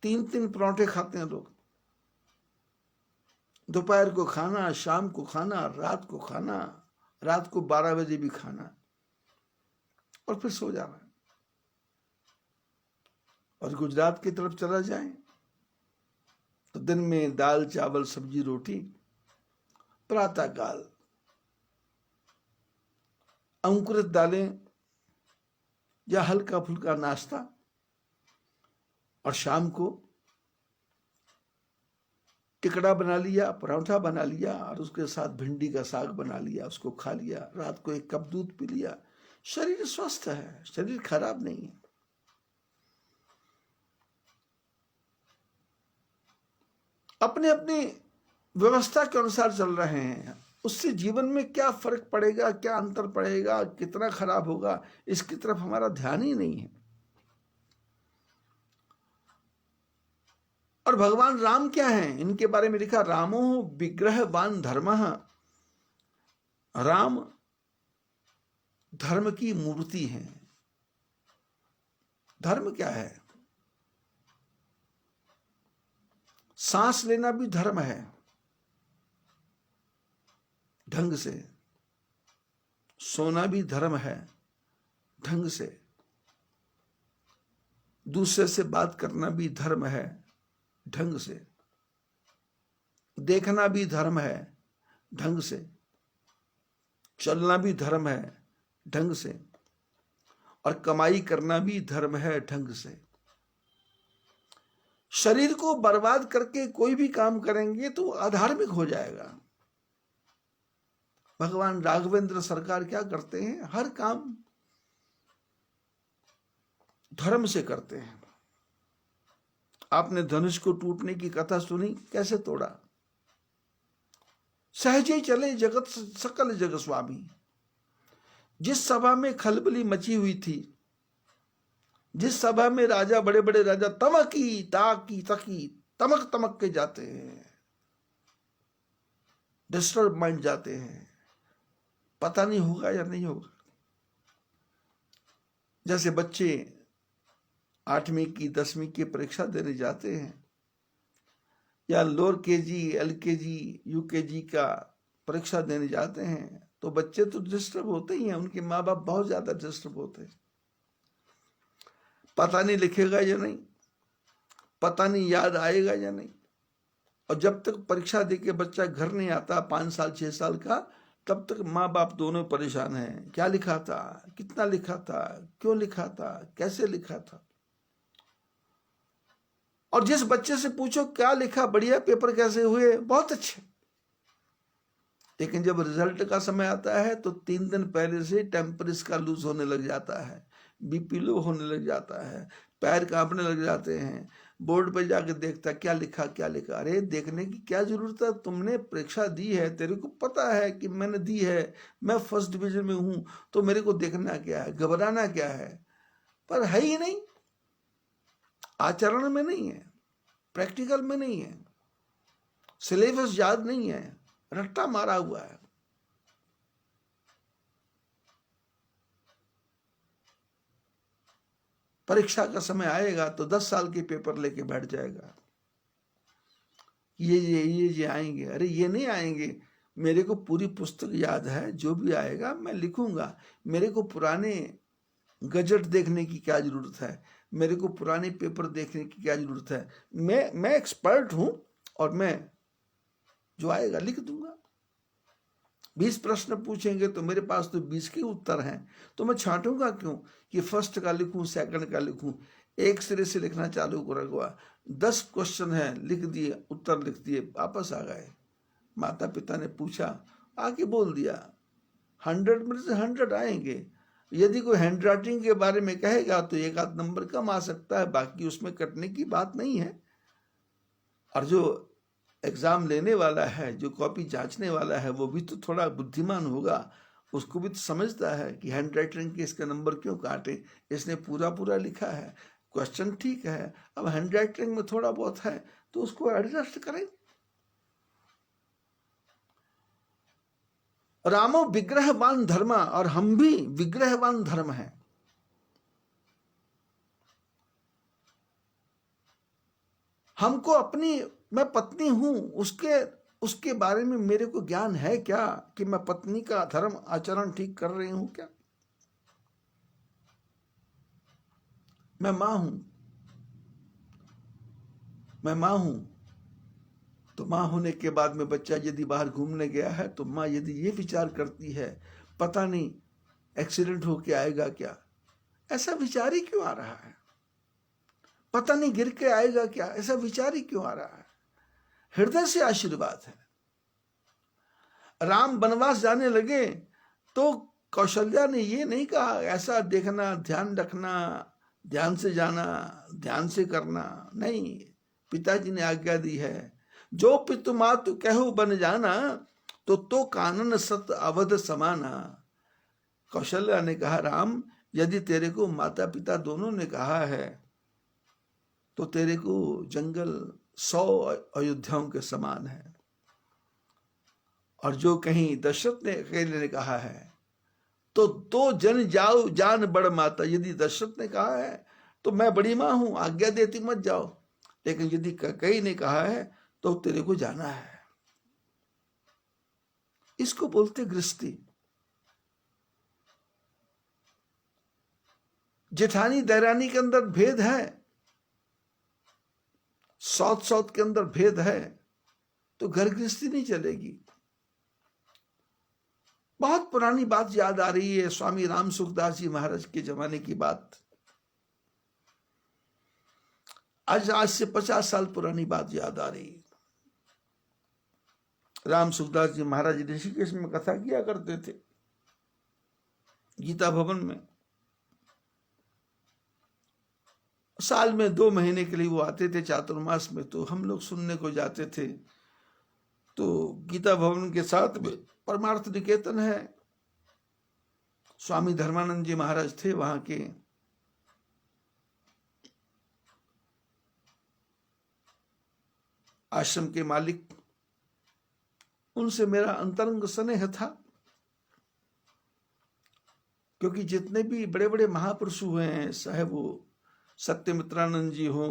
3-3 परांठे खाते हैं लोग, दोपहर को खाना, शाम को खाना, रात को खाना, रात को 12 बजे भी खाना, और फिर सो जाना। और गुजरात की तरफ चला जाए तो दिन में दाल चावल सब्जी रोटी, प्रातःकाल अंकुरित दालें या हल्का फुल्का नाश्ता, और शाम को टिकड़ा बना लिया, पराठा बना लिया, और उसके साथ भिंडी का साग बना लिया, उसको खा लिया। रात को 1 कप दूध पी लिया। शरीर स्वस्थ है, शरीर खराब नहीं है। अपने अपनी व्यवस्था के अनुसार चल रहे हैं। उससे जीवन में क्या फर्क पड़ेगा, क्या अंतर पड़ेगा, कितना खराब होगा, इसकी तरफ हमारा ध्यान ही नहीं है। और भगवान राम क्या हैं, इनके बारे में लिखा, रामो विग्रहवान धर्मः। राम धर्म की मूर्ति है। धर्म क्या है? सांस लेना भी धर्म है, ढंग से। सोना भी धर्म है, ढंग से। दूसरे से बात करना भी धर्म है, ढंग से। देखना भी धर्म है, ढंग से। चलना भी धर्म है, ढंग से। और कमाई करना भी धर्म है, ढंग से। शरीर को बर्बाद करके कोई भी काम करेंगे तो अधार्मिक हो जाएगा। भगवान राघवेंद्र सरकार क्या करते हैं? हर काम धर्म से करते हैं। आपने धनुष को टूटने की कथा सुनी, कैसे तोड़ा? सहज ही चले जगत सकल जग स्वामी। जिस सभा में खलबली मची हुई थी, जिस सभा में राजा, बड़े बड़े राजा तमकी ताकी तकी तमक तमक के जाते हैं, डिस्टर्ब माइंड जाते हैं, पता नहीं होगा या नहीं होगा। जैसे बच्चे 8वीं की 10वीं की परीक्षा देने जाते हैं, या लोअर केजी, LKG, UKG का परीक्षा देने जाते हैं, तो बच्चे तो डिस्टर्ब होते ही हैं, उनके माँ बाप बहुत ज्यादा डिस्टर्ब होते हैं। पता नहीं लिखेगा या नहीं, पता नहीं याद आएगा या नहीं। और जब तक परीक्षा देके बच्चा घर नहीं आता 5 साल 6 साल का, तब तक माँ बाप दोनों परेशान हैं। क्या लिखा था, कितना लिखा था, क्यों लिखा था, कैसे लिखा था। और जिस बच्चे से पूछो क्या लिखा, बढ़िया, पेपर कैसे हुए, बहुत अच्छे, लेकिन जब रिजल्ट का समय आता है तो 3 दिन पहले से टेम्पर इसका लूज होने लग जाता है, BP लो होने लग जाता है, पैर कांपने लग जाते हैं। बोर्ड पर जाके देखता क्या लिखा, क्या लिखा। अरे देखने की क्या जरूरत है? तुमने परीक्षा दी है, तेरे को पता है कि मैंने दी है, मैं फर्स्ट डिवीजन में हूं, तो मेरे को देखना क्या है, घबराना क्या है? पर है ही नहीं, आचरण में नहीं है, प्रैक्टिकल में नहीं है, सिलेबस याद नहीं है, रट्टा मारा हुआ है। परीक्षा का समय आएगा तो 10 साल के पेपर लेके बैठ जाएगा, ये आएंगे। अरे ये नहीं आएंगे, मेरे को पूरी पुस्तक याद है, जो भी आएगा मैं लिखूंगा। मेरे को पुराने गजट देखने की क्या जरूरत है, मेरे को पुराने पेपर देखने की क्या जरूरत है। मैं एक्सपर्ट हूं, और मैं जो आएगा लिख दूंगा। 20 प्रश्न पूछेंगे तो मेरे पास तो 20 के उत्तर हैं, तो मैं छांटूंगा क्यों कि फर्स्ट का लिखूं, सेकंड का लिखूं। एक सिरे से लिखना चालू करूंगा। 10 क्वेश्चन है, लिख दिए, उत्तर लिख दिए, वापस आ गए। माता पिता ने पूछा, आके बोल दिया। 100 में से 100 आएंगे। यदि कोई हैंड राइटिंग के बारे में कहेगा तो 1 आध नंबर कम आ सकता है, बाकी उसमें कटने की बात नहीं है। और जो एग्जाम लेने वाला है, जो कॉपी जांचने वाला है, वो भी तो थोड़ा बुद्धिमान होगा, उसको भी तो समझता है कि हैंड राइटिंग के इसका नंबर क्यों काटे, इसने पूरा पूरा लिखा है, क्वेश्चन ठीक है, अब हैंड राइटिंग में थोड़ा बहुत है तो उसको एडजस्ट करें। रामो विग्रहवान धर्म, और हम भी विग्रहवान धर्म हैं। हमको अपनी, मैं पत्नी हूं, उसके उसके बारे में मेरे को ज्ञान है क्या कि मैं पत्नी का धर्म आचरण ठीक कर रही हूं क्या? मैं मां हूं, मैं मां हूं। तो मां होने के बाद में बच्चा यदि बाहर घूमने गया है तो मां यदि ये विचार करती है पता नहीं एक्सीडेंट होके आएगा क्या, ऐसा विचार ही क्यों आ रहा है? पता नहीं गिर के आएगा क्या, ऐसा विचार ही क्यों आ रहा है? हृदय से आशीर्वाद है। राम वनवास जाने लगे तो कौशल्या ने ये नहीं कहा ऐसा देखना, ध्यान रखना, ध्यान से जाना, ध्यान से करना, नहीं। पिताजी ने आज्ञा दी है, जो पितु मातु कहु बन जाना, तो कानन सत अवध समाना। कौशल्या ने कहा, राम यदि तेरे को माता पिता दोनों ने कहा है तो तेरे को जंगल 100 अयोध्याओं के समान है। और जो कहीं दशरथ ने अकेले ने कहा है तो दो जन जाओ जान बड़ माता। यदि दशरथ ने कहा है तो मैं बड़ी मां हूं, आज्ञा देती मत जाओ। लेकिन यदि कई ने कहा है तो तेरे को जाना है। इसको बोलते गृहस्थी। जेठानी दैरानी के अंदर भेद है, सौत सौत के अंदर भेद है, तो घर गृहस्थी नहीं चलेगी। बहुत पुरानी बात याद आ रही है, स्वामी राम सुखदास जी महाराज के जमाने की बात। आज से 50 साल पुरानी बात याद आ रही है। राम सुखदास जी महाराज ऋषिकेश में कथा किया करते थे, गीता भवन में। साल में 2 महीने के लिए वो आते थे चातुर्मास में, तो हम लोग सुनने को जाते थे। तो गीता भवन के साथ में परमार्थ निकेतन है, स्वामी धर्मानंद जी महाराज थे वहां के। आश्रम के मालिक, उनसे मेरा अंतरंग स्नेह था। क्योंकि जितने भी बड़े बड़े महापुरुष हुए हैं, चाहे वो सत्यमित्रानंद जी हो,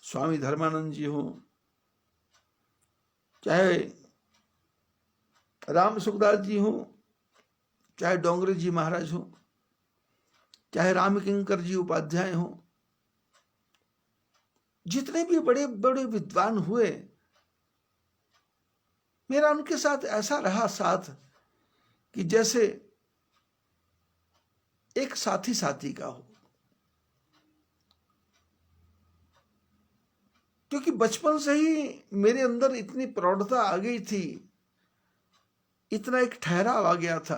स्वामी धर्मानंद जी हो, चाहे राम सुखदास जी हो, चाहे डोंगरे जी महाराज हो, चाहे राम किंकर जी उपाध्याय हो, जितने भी बड़े बड़े विद्वान हुए, मेरा उनके साथ ऐसा रहा साथ कि जैसे एक साथी साथी का हो। क्योंकि बचपन से ही मेरे अंदर इतनी प्रौढ़ता आ गई थी, इतना एक ठहराव आ गया था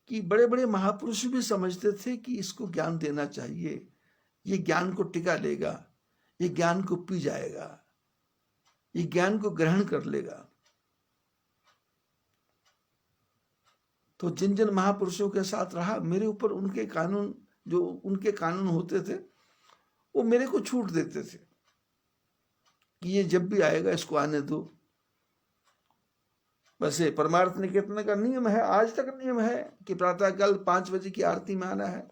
कि बड़े बड़े महापुरुष भी समझते थे कि इसको ज्ञान देना चाहिए, ये ज्ञान को टिका लेगा, ये ज्ञान को पी जाएगा, ये ज्ञान को ग्रहण कर लेगा। तो जिन जिन महापुरुषों के साथ रहा, मेरे ऊपर उनके कानून, जो उनके कानून होते थे, वो मेरे को छूट देते थे कि ये जब भी आएगा इसको आने दो। वैसे परमार्थ निकेतन का नियम है, आज तक नियम है कि प्रातःकाल 5 बजे की आरती में आना है,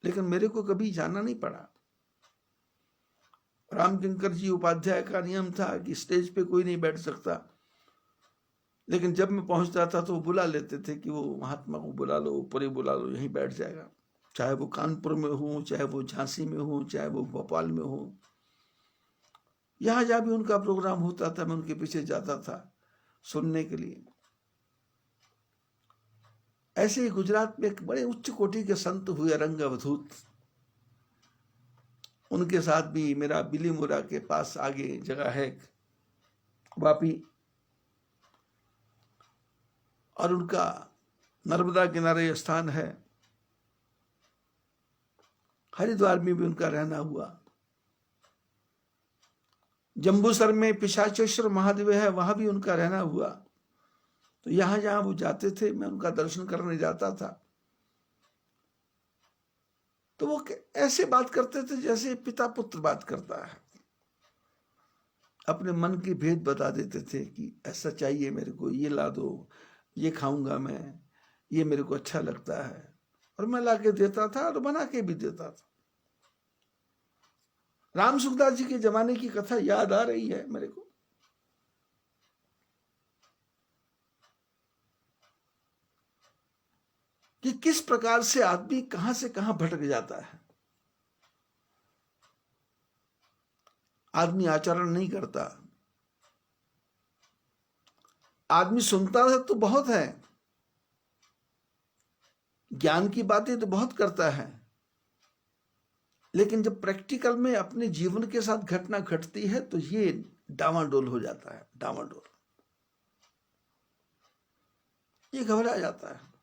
लेकिन मेरे को कभी जाना नहीं पड़ा। राम किंकर जी उपाध्याय का नियम था कि स्टेज पे कोई नहीं बैठ सकता, लेकिन जब मैं पहुंचता था तो वो बुला लेते थे कि वो महात्मा को बुला लो, ऊपर ही बुला लो, यहीं बैठ जाएगा। चाहे वो कानपुर में हो, चाहे वो झांसी में हो, चाहे वो भोपाल में हो, यहां जहां भी उनका प्रोग्राम होता था मैं उनके पीछे जाता था सुनने के लिए। ऐसे ही गुजरात में एक बड़े उच्च कोटि के संत हुए रंग अवधूत, उनके साथ भी मेरा बिलीमोरा के पास आगे जगह है वापी, और उनका नर्मदा किनारे स्थान है। हरिद्वार में भी उनका रहना हुआ। जंबूसर में पिशाचेश्वर महादेव है, वहां भी उनका रहना हुआ। तो यहां जहां वो जाते थे मैं उनका दर्शन करने जाता था। तो वो ऐसे बात करते थे जैसे पिता पुत्र बात करता है, अपने मन के भेद बता देते थे कि ऐसा चाहिए मेरे को, ये ला दो, ये खाऊंगा मैं, ये मेरे को अच्छा लगता है, और मैं ला के देता था और बना के भी देता था। राम सुखदास जी के जमाने की कथा याद आ रही है मेरे को। कि किस प्रकार से आदमी कहां से कहां भटक जाता है। आदमी आचरण नहीं करता, आदमी सुनता है तो बहुत है, ज्ञान की बातें तो बहुत करता है, लेकिन जब प्रैक्टिकल में अपने जीवन के साथ घटना घटती है तो ये डामाडोल हो जाता है, डामाडोल, ये घबरा जाता है।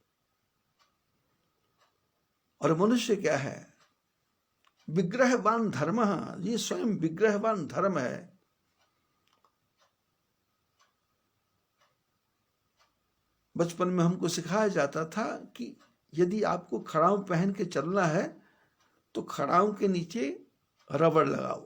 और मनुष्य क्या है? विग्रहवान धर्म, ये स्वयं विग्रहवान धर्म है। बचपन में हमको सिखाया जाता था कि यदि आपको खड़ाऊ पहन के चलना है तो खड़ाऊ के नीचे रबड़ लगाओ,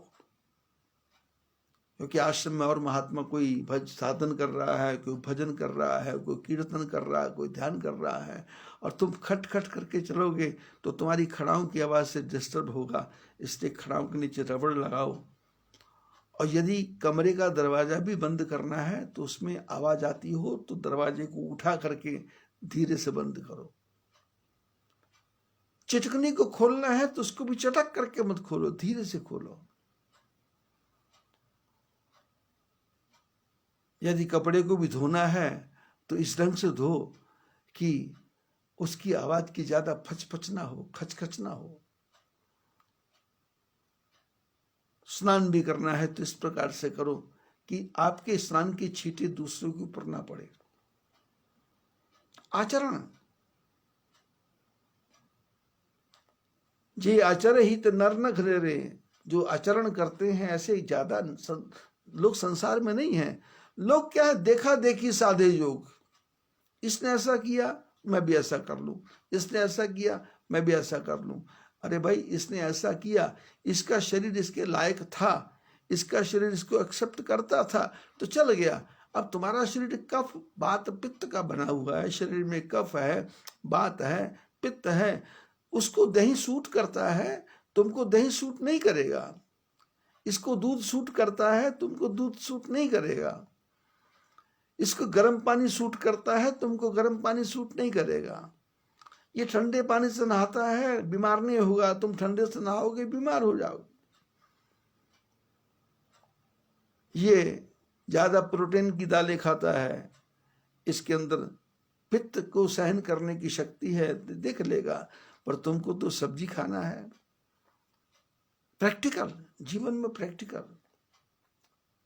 क्योंकि आश्रम में और महात्मा कोई साधन कर रहा है, कोई भजन कर रहा है, कोई कीर्तन कर रहा है, कोई ध्यान कर रहा है, और तुम खट खट करके चलोगे तो तुम्हारी खड़ाऊ की आवाज़ से डिस्टर्ब होगा, इसलिए खड़ाऊ के नीचे रबड़ लगाओ। और यदि कमरे का दरवाजा भी बंद करना है तो उसमें आवाज़ आती हो तो दरवाजे को उठा करके धीरे से बंद करो। चिटकनी को खोलना है तो उसको भी चटक करके मत खोलो, धीरे से खोलो। यदि कपड़े को भी धोना है तो इस ढंग से धो कि उसकी आवाज की ज्यादा फचफच ना हो, खचखच ना हो। स्नान भी करना है तो इस प्रकार से करो कि आपके स्नान की छींटे दूसरों के ऊपर ना पड़े। आचरण, जे आचरण ही तो नर न घरे रे, जो आचरण करते हैं ऐसे ज्यादा लोग संसार में नहीं है। लोग क्या है, देखा देखी साधे योग, इसने ऐसा किया मैं भी ऐसा कर लूं, इसने ऐसा किया मैं भी ऐसा कर लूं। अरे भाई, इसने ऐसा किया, इसका शरीर इसके लायक था, इसका शरीर इसको एक्सेप्ट करता था तो चल गया। अब तुम्हारा शरीर कफ बात पित्त का बना हुआ है, शरीर में कफ है, बात है, पित्त है, उसको दही सूट करता है, तुमको दही सूट नहीं करेगा। इसको दूध सूट करता है, तुमको दूध सूट नहीं करेगा। इसको गर्म पानी सूट करता है, तुमको गर्म पानी सूट नहीं करेगा। ये ठंडे पानी से नहाता है, बीमार नहीं होगा, तुम ठंडे से नहाओगे बीमार हो जाओगे। ये ज्यादा प्रोटीन की दालें खाता है, इसके अंदर पित्त को सहन करने की शक्ति है, देख लेगा, पर तुमको तो सब्जी खाना है। प्रैक्टिकल जीवन में, प्रैक्टिकल,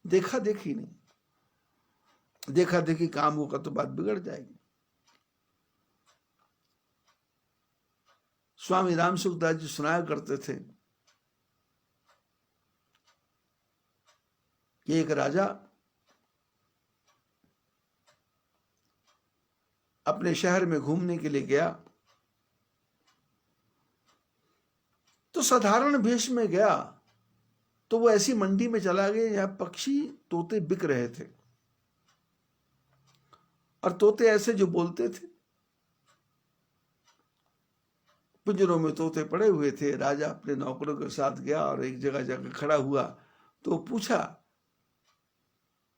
देखा देखी नहीं। देखा देखी काम होगा तो बात बिगड़ जाएगी। स्वामी राम सुखदास जी सुनाया करते थे कि एक राजा अपने शहर में घूमने के लिए गया तो साधारण वेश में गया तो वो ऐसी मंडी में चला गया जहां पक्षी तोते बिक रहे थे, और तोते ऐसे जो बोलते थे, पिंजरों में तोते पड़े हुए थे। राजा अपने नौकरों के साथ गया और एक जगह जाकर खड़ा हुआ तो पूछा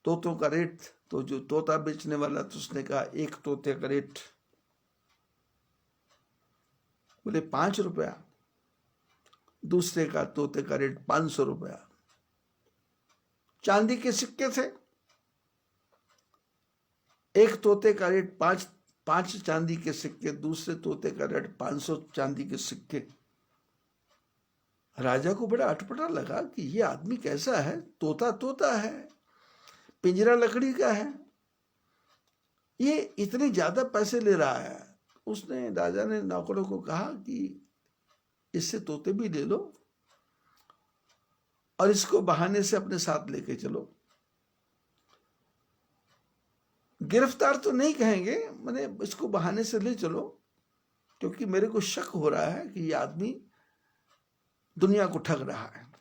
तोतों का रेट, तो जो तोता बेचने वाला तो उसने कहा एक तोते का रेट, बोले 5 रुपया। दूसरे का तोते का रेट 500 रुपया। चांदी के सिक्के थे, एक तोते का रेट 5 चांदी के सिक्के, दूसरे तोते का रेट 500 चांदी के सिक्के। राजा को बड़ा अटपटा लगा कि ये आदमी कैसा है, तोता तोता है, पिंजरा लकड़ी का है, ये इतने ज्यादा पैसे ले रहा है। उसने, राजा ने नौकरों को कहा कि इससे तोते भी ले लो और इसको बहाने से अपने साथ लेके चलो। गिरफ्तार तो नहीं कहेंगे, मैंने इसको बहाने से ले चलो, क्योंकि मेरे को शक हो रहा है कि ये आदमी दुनिया को ठग रहा है।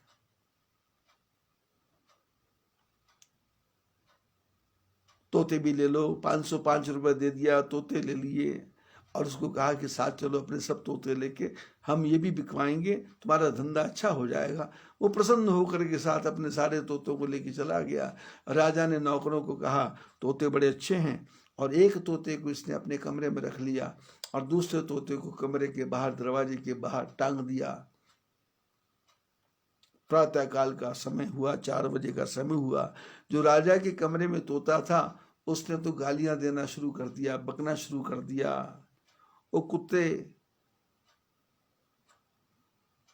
तोते भी ले लो, 505 रुपए दे दिया, तोते ले लिए। और उसको कहा कि साथ चलो अपने सब तोते लेके, हम ये भी बिकवाएंगे, तुम्हारा धंधा अच्छा हो जाएगा। वो प्रसन्न होकर के साथ अपने सारे तोतों को लेके चला गया। राजा ने नौकरों को कहा तोते बड़े अच्छे हैं, और एक तोते को इसने अपने कमरे में रख लिया और दूसरे तोते को कमरे के बाहर, दरवाजे के बाहर टांग दिया। प्रातः काल का समय हुआ, 4 बजे का समय हुआ। जो राजा के कमरे में तोता था उसने तो गालियां देना शुरू कर दिया, बकना शुरू कर दिया। ओ कुत्ते,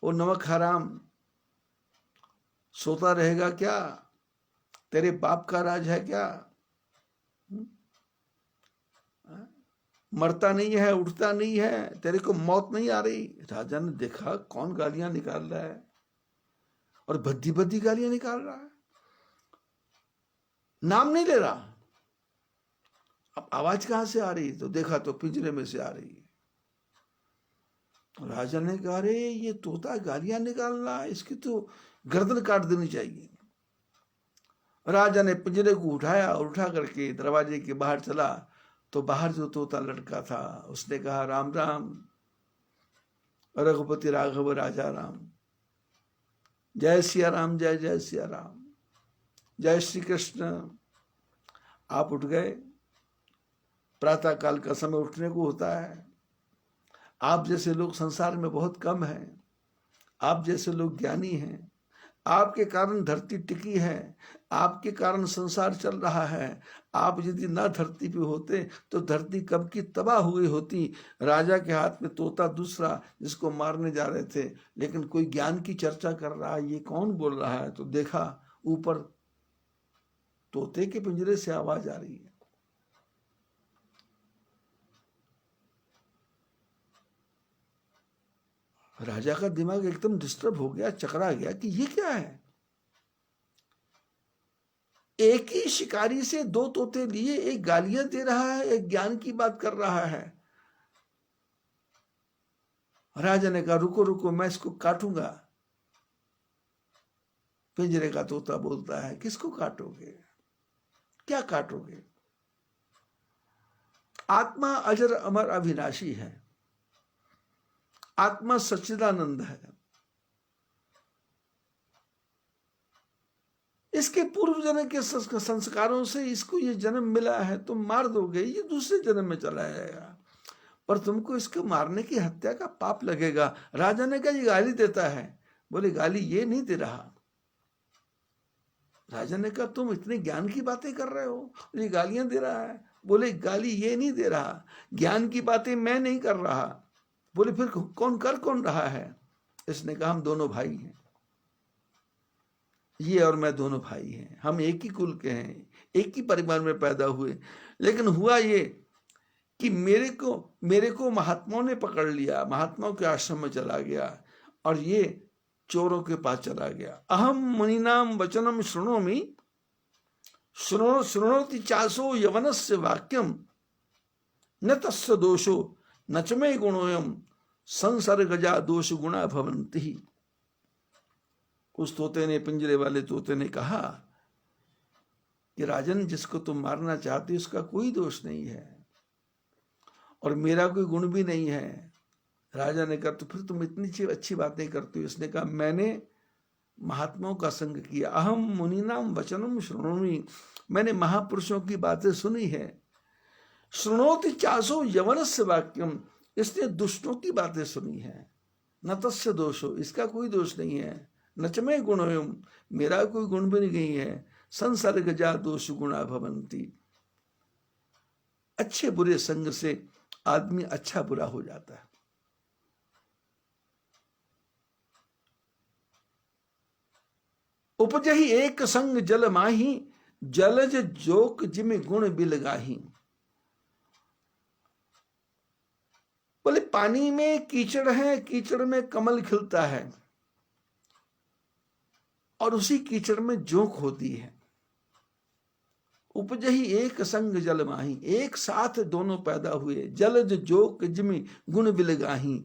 ओ नमक हराम, सोता रहेगा क्या? तेरे बाप का राज है क्या? मरता नहीं है, उठता नहीं है, तेरे को मौत नहीं आ रही? राजा ने देखा कौन गालियां निकाल रहा है, और भद्दी भद्दी गालियां निकाल रहा है, नाम नहीं ले रहा। अब आवाज कहां से आ रही? तो देखा तो पिंजरे में से आ रही है। राजा ने कहा अरे ये तोता गालियां निकाल रहा है, इसकी तो गर्दन काट देनी चाहिए। राजा ने पिंजरे को उठाया और उठा करके दरवाजे के बाहर चला, तो बाहर जो तोता लड़का था उसने कहा राम राम, रघुपति राघव राजा राम, जय सिया राम, जय जय सिया राम, जय श्री कृष्ण। आप उठ गए, प्रातः काल का समय उठने को होता है। आप जैसे लोग संसार में बहुत कम हैं, आप जैसे लोग ज्ञानी हैं, आपके कारण धरती टिकी है, आपके कारण संसार चल रहा है। आप यदि ना धरती पे होते तो धरती कब की तबाह हुई होती। राजा के हाथ में तोता दूसरा जिसको मारने जा रहे थे, लेकिन कोई ज्ञान की चर्चा कर रहा है, ये कौन बोल रहा है? तो देखा ऊपर तोते के पिंजरे से आवाज आ रही है। राजा का दिमाग एकदम डिस्टर्ब हो गया, चकरा गया कि ये क्या है। एक ही शिकारी से 2 तोते लिए, एक गालियां दे रहा है, एक ज्ञान की बात कर रहा है। राजा ने कहा रुको रुको, मैं इसको काटूंगा। पिंजरे का तोता बोलता है किसको काटोगे, क्या काटोगे? आत्मा अजर अमर अविनाशी है, आत्मा सच्चिदानंद है। इसके पूर्व जन्म के संस्कारों से इसको ये जन्म मिला है, तुम मार दोगे, ये दूसरे जन्म में चला जाएगा, पर तुमको इसको मारने की हत्या का पाप लगेगा। राजा ने कहा ये गाली देता है। बोले गाली ये नहीं दे रहा। राजा ने कहा तुम इतने ज्ञान की बातें कर रहे हो, ये गालियां दे रहा है। बोले गाली ये नहीं दे रहा, ज्ञान की बातें मैं नहीं कर रहा। बोले फिर कौन कर कौन रहा है? इसने कहा हम दोनों भाई हैं, ये और मैं दोनों भाई हैं, हम एक ही कुल के हैं, एक ही परिवार में पैदा हुए। लेकिन हुआ ये कि मेरे को महात्माओं ने पकड़ लिया, महात्माओं के आश्रम में चला गया और ये चोरों के पास चला गया। अहम मुनीनाम वचनम शृणोमि, शृणोति चासो यवनस्य वाक्यम, न तस्य दोषो न च मे गुणोयम, संसर्गजा दोष गुणा भवन्ति। उस तोते ने, पिंजरे वाले तोते ने कहा कि राजन जिसको तुम मारना चाहते उसका कोई दोष नहीं है और मेरा कोई गुण भी नहीं है। राजा ने कहा तो फिर तुम इतनी अच्छी बातें करते हो। इसने कहा मैंने महात्माओं का संग किया, अहम मुनीनाम वचनम शृणोमि, मैंने महापुरुषों की बातें सुनी है। शृणोति चासो यवनस्य वाक्यम, इसने दुष्टों की बातें सुनी है। न तस्य दोषो, इसका कोई दोष नहीं है। न च मे गुणोयम, मेरा कोई गुण भी नहीं है। संसर्गजा दोष गुणा भवन्ति, अच्छे बुरे संग से आदमी अच्छा बुरा हो जाता है। उपजहि एक संग जल माही, जलज जोक जिम गुण बिलगाही। बोले पानी में कीचड़ है, कीचड़ में कमल खिलता है और उसी कीचड़ में जोंक होती है। उपजहि एक संग जल माही, एक साथ दोनों पैदा हुए। जलज जोक जिमि गुण बिलगाही,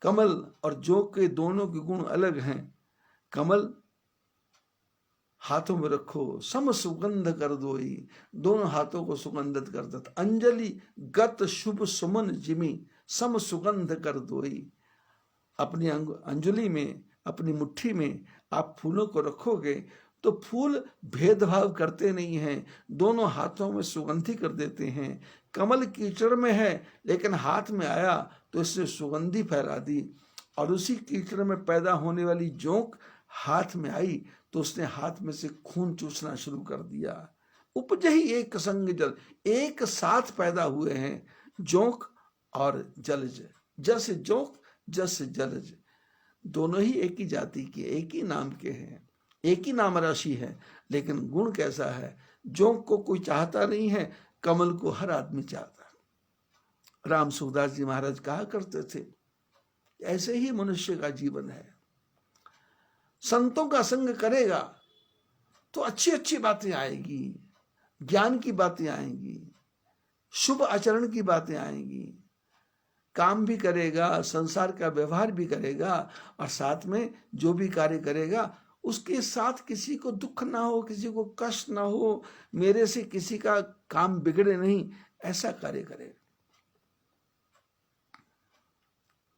कमल और जोक के दोनों के गुण अलग हैं। कमल हाथों में रखो, सम सुगंध कर दोई, दोनों हाथों को सुगंधित कर देता। अंजलि गत शुभ सुमन जिमी, सम सुगंध कर दोई। अपनी अंजलि में, अपनी मुट्ठी में आप फूलों को रखोगे तो फूल भेदभाव करते नहीं हैं, दोनों हाथों में सुगंधी कर देते हैं। कमल कीचड़ में है लेकिन हाथ में आया तो इसने सुगंधी फैला दी, और उसी कीचड़ में पैदा होने वाली जोंक हाथ में आई तो उसने हाथ में से खून चूसना शुरू कर दिया। उपजे ही एक संग जल, एक साथ पैदा हुए हैं जोंक और जलज। जस जोंक जस जलज, दोनों ही एक ही जाति के, एक ही नाम के हैं, एक ही नाम राशि है, लेकिन गुण कैसा है। जोंक को कोई चाहता नहीं है, कमल को हर आदमी चाहता है। राम सुखदास जी महाराज कहा करते थे, ऐसे ही मनुष्य का जीवन है। संतों का संग करेगा तो अच्छी अच्छी बातें आएगी, ज्ञान की बातें आएंगी, शुभ आचरण की बातें आएंगी, काम भी करेगा, संसार का व्यवहार भी करेगा, और साथ में जो भी कार्य करेगा उसके साथ किसी को दुख ना हो, किसी को कष्ट ना हो, मेरे से किसी का काम बिगड़े नहीं, ऐसा कार्य करेगा।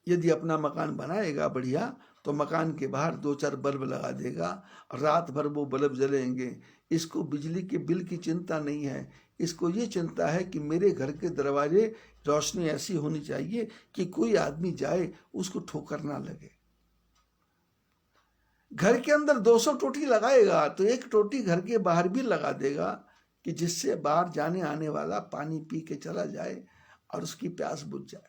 यदि अपना मकान बनाएगा बढ़िया तो मकान के बाहर 2-4 बल्ब लगा देगा, रात भर वो बल्ब जलेंगे। इसको बिजली के बिल की चिंता नहीं है, इसको ये चिंता है कि मेरे घर के दरवाजे रोशनी ऐसी होनी चाहिए कि कोई आदमी जाए उसको ठोकर ना लगे। घर के अंदर 200 टोटी लगाएगा तो एक टोटी घर के बाहर भी लगा देगा कि जिससे बाहर जाने आने वाला पानी पी के चला जाए और उसकी प्यास बुझ जाए।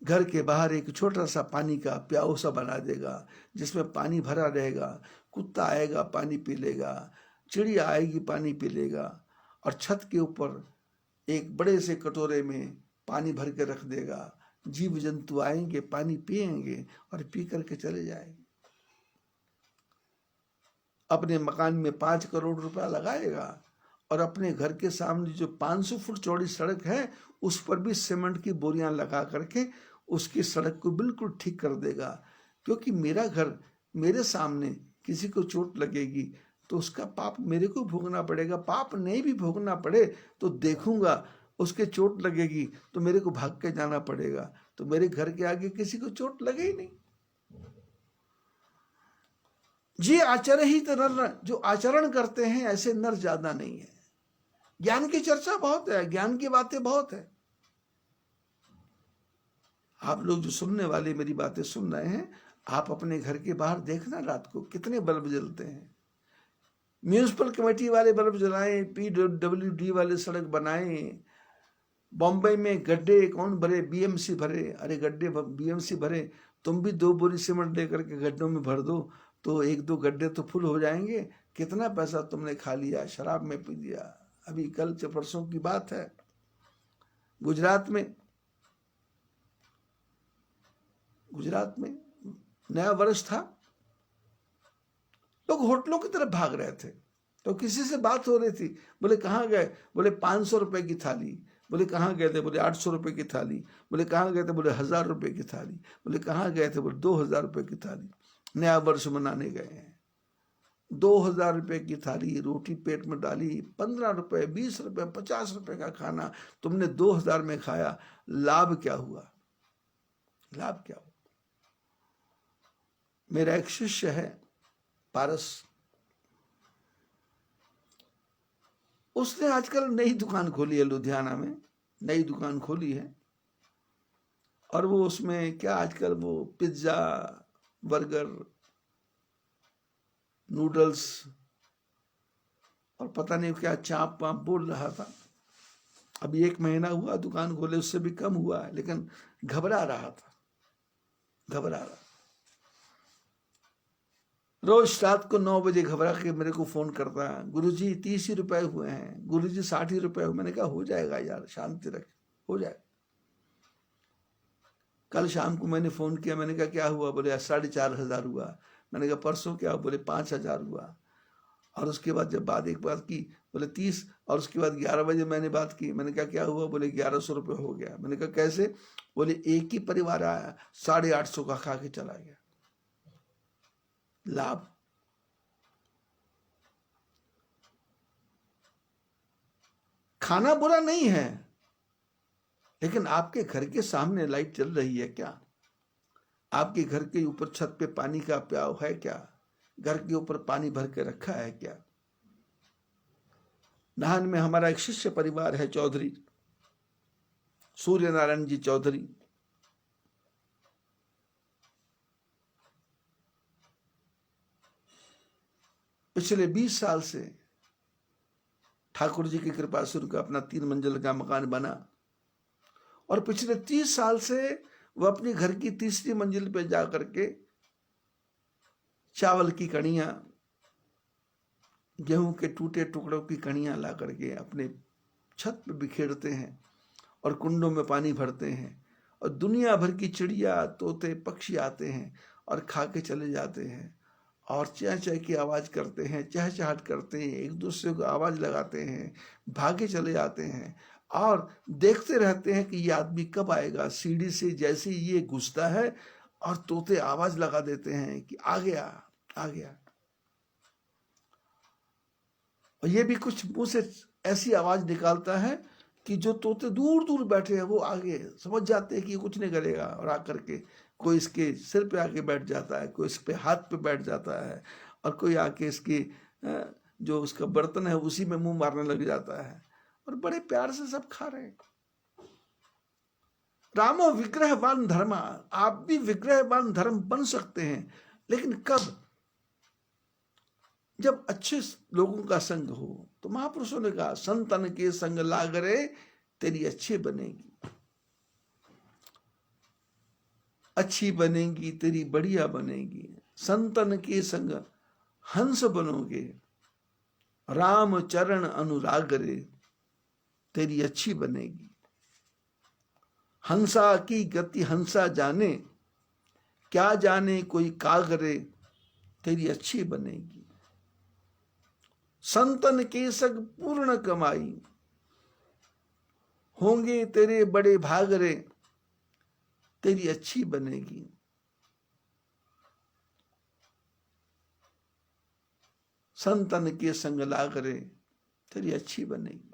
घर के बाहर एक छोटा सा पानी का प्याऊ सा बना देगा जिसमें पानी भरा रहेगा, कुत्ता आएगा पानी पी लेगा, चिड़िया आएगी पानी पी लेगा, और छत के ऊपर एक बड़े से कटोरे में पानी भर के रख देगा, जीव जंतु आएंगे पानी पिएंगे और पी करके चले जाएंगे। अपने मकान में 5 करोड़ रुपया लगाएगा और अपने घर के सामने जो 500 फुट चौड़ी सड़क है उस पर भी सीमेंट की बोरियां लगा करके उसकी सड़क को बिल्कुल ठीक कर देगा, क्योंकि मेरा घर, मेरे सामने किसी को चोट लगेगी तो उसका पाप मेरे को भोगना पड़ेगा। पाप नहीं भी भोगना पड़े तो देखूंगा, उसके चोट लगेगी तो मेरे को भाग के जाना पड़ेगा, तो मेरे घर के आगे किसी को चोट लगे ही नहीं। जी आचरण ही तो नर, जो आचरण करते हैं ऐसे नर ज्यादा नहीं है। ज्ञान की चर्चा बहुत है, ज्ञान की बातें बहुत है। आप लोग जो सुनने वाले मेरी बातें सुन रहे हैं, आप अपने घर के बाहर देखना रात को कितने बल्ब जलते हैं। म्यूनिसिपल कमेटी वाले बल्ब जलाएं, PWD वाले सड़क बनाएं। बॉम्बे में गड्ढे कौन भरे? BMC भरे। अरे गड्ढे BMC भरे, तुम भी 2 बोरी सीमेंट लेकर के गड्ढों में भर दो तो 1-2 गड्ढे तो फुल हो जाएंगे। कितना पैसा तुमने खा लिया, शराब में पी लिया। अभी कल से परसों की बात है, गुजरात में नया वर्ष था, लोग होटलों की तरफ भाग रहे थे तो किसी से बात हो रही थी, बोले कहाँ गए? बोले 500 रुपए की थाली। बोले कहाँ गए थे? बोले 800 रुपए की थाली। बोले कहाँ गए थे? बोले 1000 रुपए की थाली। बोले कहाँ गए थे? बोले 2000 रुपए की थाली। नया वर्ष मनाने गए हैं, 2000 रुपए की थाली, रोटी पेट में डाली, 15 रुपए, 20 रुपए, 50 रुपए का खाना तुमने 2000 में खाया, लाभ क्या हुआ? लाभ क्या हुआ? मेरा एक शिष्य है पारस, उसने आजकल नई दुकान खोली है, लुधियाना में नई दुकान खोली है, और वो उसमें क्या आजकल वो पिज्जा, बर्गर, नूडल्स और पता नहीं क्या चाप वाप बोल रहा था। अभी 1 महीना हुआ दुकान खोले, उससे भी कम हुआ है, लेकिन घबरा रहा था, घबरा रहा। रोज रात को 9 बजे घबरा के मेरे को फोन करता है, गुरुजी 30 ही रुपए हुए हैं, गुरुजी 60 ही रुपए हुए। मैंने कहा हो जाएगा यार, शांति रख, हो जाएगा। कल शाम को मैंने फोन किया, मैंने कहा क्या हुआ? बोले 4500 हुआ। मैंने कहा परसों क्या हुआ? बोले 5000 हुआ। और उसके बाद जब एक बात की, बोले 30, और उसके बाद 11 बजे मैंने बात की, मैंने कहा क्या हुआ? बोले 1100 रुपये हो गया। मैंने कहा कैसे? बोले एक ही परिवार आया, 850 का खा के चला गया। लाभ। खाना बुरा नहीं है, लेकिन आपके घर के सामने लाइट जल रही है क्या? आपके घर के ऊपर छत पे पानी का प्याव है क्या? घर के ऊपर पानी भर के रखा है क्या? नाहन में हमारा एक शिष्य परिवार है, चौधरी सूर्य नारायण जी चौधरी। पिछले 20 साल से ठाकुर जी की कृपा से उनका अपना 3 मंजिल का मकान बना, और पिछले 30 साल से वह अपने घर की 3री मंजिल पे जाकर के चावल की कणियां, गेहूं के टूटे टुकड़ों की कणियां ला करके अपने छत पे बिखेरते हैं और कुंडों में पानी भरते हैं, और दुनिया भर की चिड़िया, तोते, पक्षी आते हैं और खा के चले जाते हैं, और चह चह की आवाज़ करते हैं, चहचहाट करते हैं, एक दूसरे को आवाज़ लगाते हैं, भागे चले जाते हैं और देखते रहते हैं कि ये आदमी कब आएगा। सीढ़ी से जैसे ये घुसता है और तोते आवाज़ लगा देते हैं कि आ गया, आ गया। और ये भी कुछ मुंह से ऐसी आवाज़ निकालता है कि जो तोते दूर दूर बैठे हैं वो आगे समझ जाते हैं कि ये कुछ नहीं करेगा, और आकर के कोई इसके सिर पे आके बैठ जाता है, कोई इस पे हाथ पे बैठ जाता है, और कोई आके इसकी जो उसका बर्तन है उसी में मुंह मारने लग जाता है, और बड़े प्यार से सब खा रहे हैं। रामो विग्रहवान धर्म, आप भी विग्रहवान धर्म बन सकते हैं, लेकिन कब? जब अच्छे लोगों का संग हो। तो महापुरुषों ने कहा, संतन के संग लागरे तेरी अच्छी बनेगी, अच्छी बनेगी, तेरी बढ़िया बनेगी। संतन के संग हंस बनोगे, राम चरण अनुराग रे तेरी अच्छी बनेगी। हंसा की गति हंसा जाने, क्या जाने कोई कागरे तेरी अच्छी बनेगी। संतन के संग पूर्ण कमाई, होंगे तेरे बड़े भाग रे तेरी अच्छी बनेगी। संतन के संग लाग रे तेरी अच्छी बनेगी।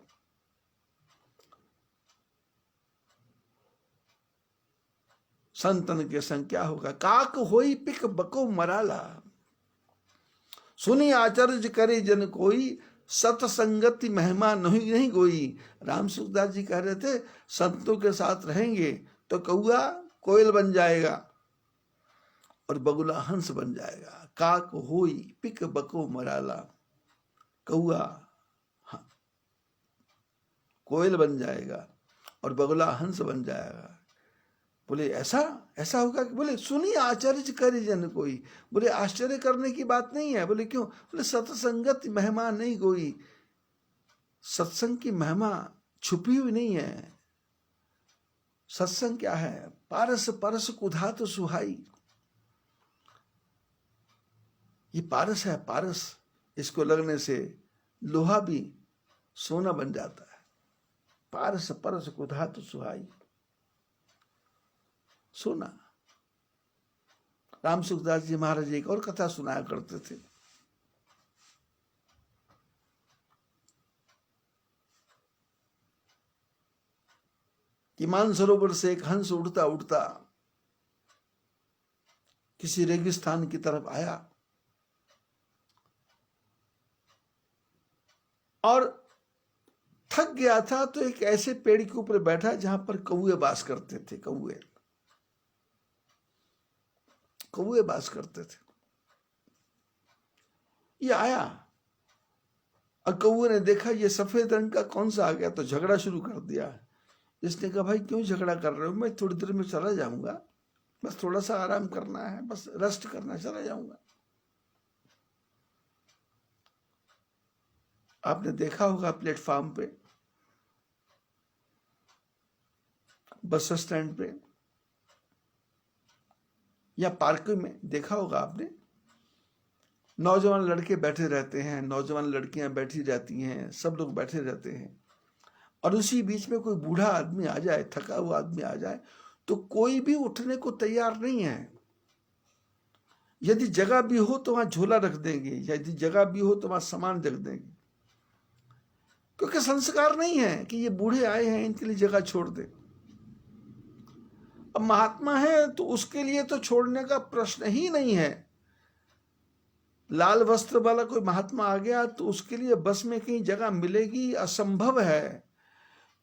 संतन के संग क्या होगा? काक होई पिक बको मराला, सुनी आचर्य करे जन कोई, सतसंगति महिमा नहीं गोई। राम सुखदास जी कह रहे थे, संतों के साथ रहेंगे तो कौआ कोयल बन जाएगा और बगुला हंस बन जाएगा। काक होई पिक बको मराला, कौआ कोयल बन जाएगा और बगुला हंस बन जाएगा। बोले ऐसा ऐसा होगा कि? बोले सुनिए आश्चर्य करे जन कोई। बोले आश्चर्य करने की बात नहीं है। बोले क्यों? बोले सत्संगत महिमा नहीं कोई, सत्संग की महिमा छुपी हुई नहीं है। सत्संग क्या है? पारस परस कुधात सुहाई, ये पारस है, पारस, इसको लगने से लोहा भी सोना बन जाता है। पारस परस कुधात सुहाई, सोना। राम सुखदास जी महाराज एक और कथा सुनाया करते थे। कि मानसरोवर से एक हंस उड़ता उड़ता किसी रेगिस्तान की तरफ आया और थक गया था, तो एक ऐसे पेड़ के ऊपर बैठा जहां पर कौवे बास करते थे। कौवे बास करते थे। ये आया और कौवे ने देखा ये सफेद रंग का कौन सा आ गया, तो झगड़ा शुरू कर दिया। इसने कहा, भाई क्यों झगड़ा कर रहे हो? मैं थोड़ी देर में चला जाऊंगा, बस थोड़ा सा आराम करना है, बस रेस्ट करना, चला जाऊंगा। आपने देखा होगा प्लेटफॉर्म पे, बस स्टैंड पे या पार्क में देखा होगा आपने, नौजवान लड़के बैठे रहते हैं, नौजवान लड़कियां बैठी रहती हैं, सब लोग बैठे रहते हैं, और उसी बीच में कोई बूढ़ा आदमी आ जाए, थका हुआ आदमी आ जाए, तो कोई भी उठने को तैयार नहीं है। यदि जगह भी हो तो वहां झोला रख देंगे, यदि जगह भी हो तो वहां सामान रख देंगे, क्योंकि संस्कार नहीं है कि ये बूढ़े आए हैं इनके लिए जगह छोड़ दे। अब महात्मा है तो उसके लिए तो छोड़ने का प्रश्न ही नहीं है। लाल वस्त्र वाला कोई महात्मा आ गया तो उसके लिए बस में कहीं जगह मिलेगी, असंभव है,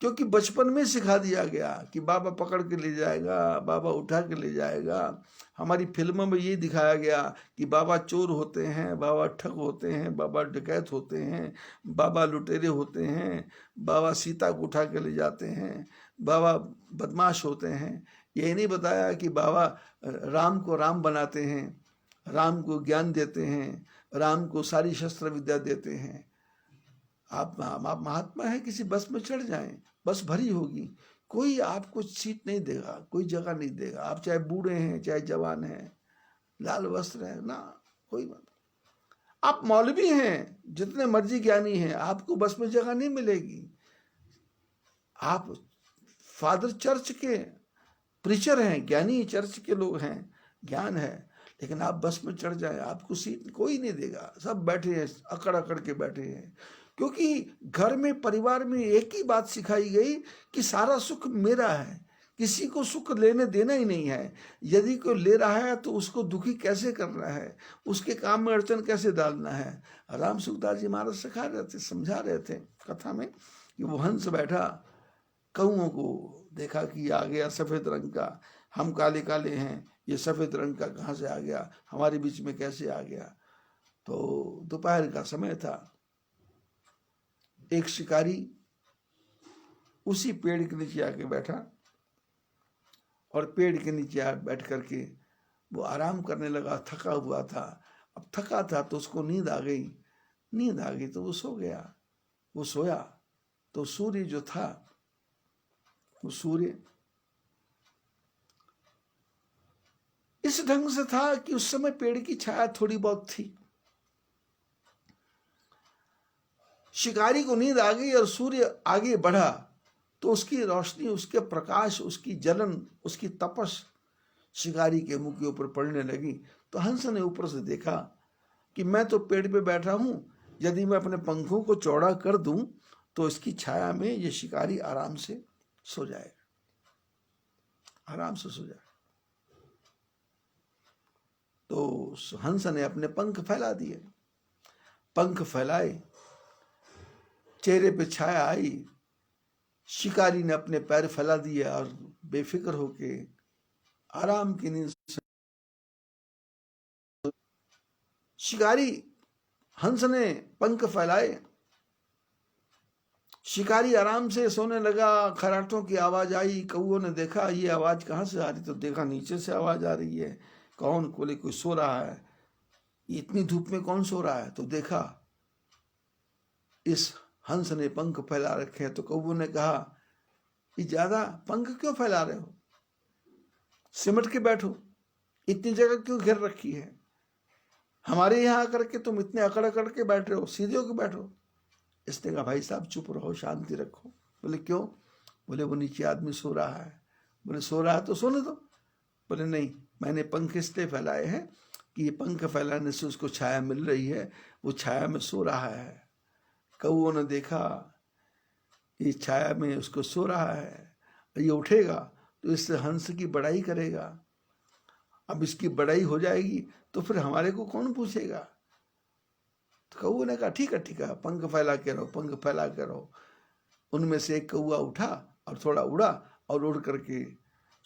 क्योंकि बचपन में सिखा दिया गया कि बाबा पकड़ के ले जाएगा, बाबा उठा के ले जाएगा। हमारी फिल्मों में ये दिखाया गया कि बाबा चोर होते हैं, बाबा ठग होते हैं, बाबा डकैत होते हैं, बाबा लुटेरे होते हैं, बाबा सीता को उठा के ले जाते हैं, बाबा बदमाश होते हैं। ये नहीं बताया कि बाबा राम को राम बनाते हैं, राम को ज्ञान देते हैं, राम को सारी शस्त्र विद्या देते हैं। आप महात्मा है, किसी बस में चढ़ जाएं, बस भरी होगी, कोई आपको सीट नहीं देगा, कोई जगह नहीं देगा। आप चाहे बूढ़े हैं चाहे जवान हैं, लाल वस्त्र है ना, कोई बात। आप मौलवी हैं, जितने मर्जी ज्ञानी हैं, आपको बस में जगह नहीं मिलेगी। आप फादर चर्च के प्रीचर हैं, ज्ञानी चर्च के लोग हैं, ज्ञान है, लेकिन आप बस में चढ़ जाए आपको सीट कोई नहीं देगा। सब बैठे हैं, अकड़ अकड़ के बैठे हैं, क्योंकि घर में परिवार में एक ही बात सिखाई गई कि सारा सुख मेरा है, किसी को सुख लेने देना ही नहीं है। यदि कोई ले रहा है तो उसको दुखी कैसे करना है, उसके काम में अड़चन कैसे डालना है। राम सुखदास जी महाराज सिखा रहे थे, समझा रहे थे कथा में कि वो हंस बैठा, कौओं को देखा कि आ गया सफेद रंग का, हम काले काले हैं, ये सफेद रंग का कहाँ से आ गया, हमारे बीच में कैसे आ गया। तो दोपहर का समय था, एक शिकारी उसी पेड़ के नीचे आके बैठा और पेड़ के नीचे बैठ करके वो आराम करने लगा, थका हुआ था। अब थका था तो उसको नींद आ गई तो वो सो गया। वो सोया तो सूर्य जो था, वो सूर्य इस ढंग से था कि उस समय पेड़ की छाया थोड़ी बहुत थी। शिकारी को नींद आ गई और सूर्य आगे बढ़ा तो उसकी रोशनी, उसके प्रकाश, उसकी जलन, उसकी तपश शिकारी के मुंह के ऊपर पड़ने लगी। तो हंस ने ऊपर से देखा कि मैं तो पेड़ पे बैठा हूं, यदि मैं अपने पंखों को चौड़ा कर दूं तो इसकी छाया में ये शिकारी आराम से सो जाएगा, आराम से सो जाएगा। तो हंस ने अपने पंख फैला दिए, पंख फैलाए, चेहरे पे छाया आई, शिकारी ने अपने पैर फैला दिए और बेफिक्र होके आराम की नींद। शिकारी, हंस ने पंख फैलाए, शिकारी आराम से सोने लगा। खराटों की आवाज आई, कौओं ने देखा ये आवाज कहाँ से आ रही, तो देखा नीचे से आवाज आ रही है। कौन? बोले कोई सो रहा है। इतनी धूप में कौन सो रहा है? तो देखा इस हंस ने पंख फैला रखे हैं। तो कौओं ने कहा कि ज्यादा पंख क्यों फैला रहे हो, सिमट के बैठो, इतनी जगह क्यों घेर रखी है, हमारे यहाँ आकर के तुम इतने अकड़ अकड़ के बैठ रहे हो, सीधे होकर बैठो। इसने कहा भाई साहब चुप रहो, शांति रखो। बोले क्यों? बोले वो नीचे आदमी सो रहा है। बोले सो रहा है तो सोने दो। बोले नहीं, मैंने पंख इसलिए फैलाए हैं कि ये पंख फैलाने से उसको छाया मिल रही है, वो छाया में सो रहा है। कौओं ने देखा ये छाया में उसको सो रहा है, ये उठेगा तो इससे हंस की बड़ाई करेगा। अब इसकी बड़ाई हो जाएगी तो फिर हमारे को कौन पूछेगा। तो कौओं ने कहा ठीक है, पंख फैला के रहो, पंख फैला के रहो। उनमें से एक कौआ उठा और थोड़ा उड़ा और उड़ करके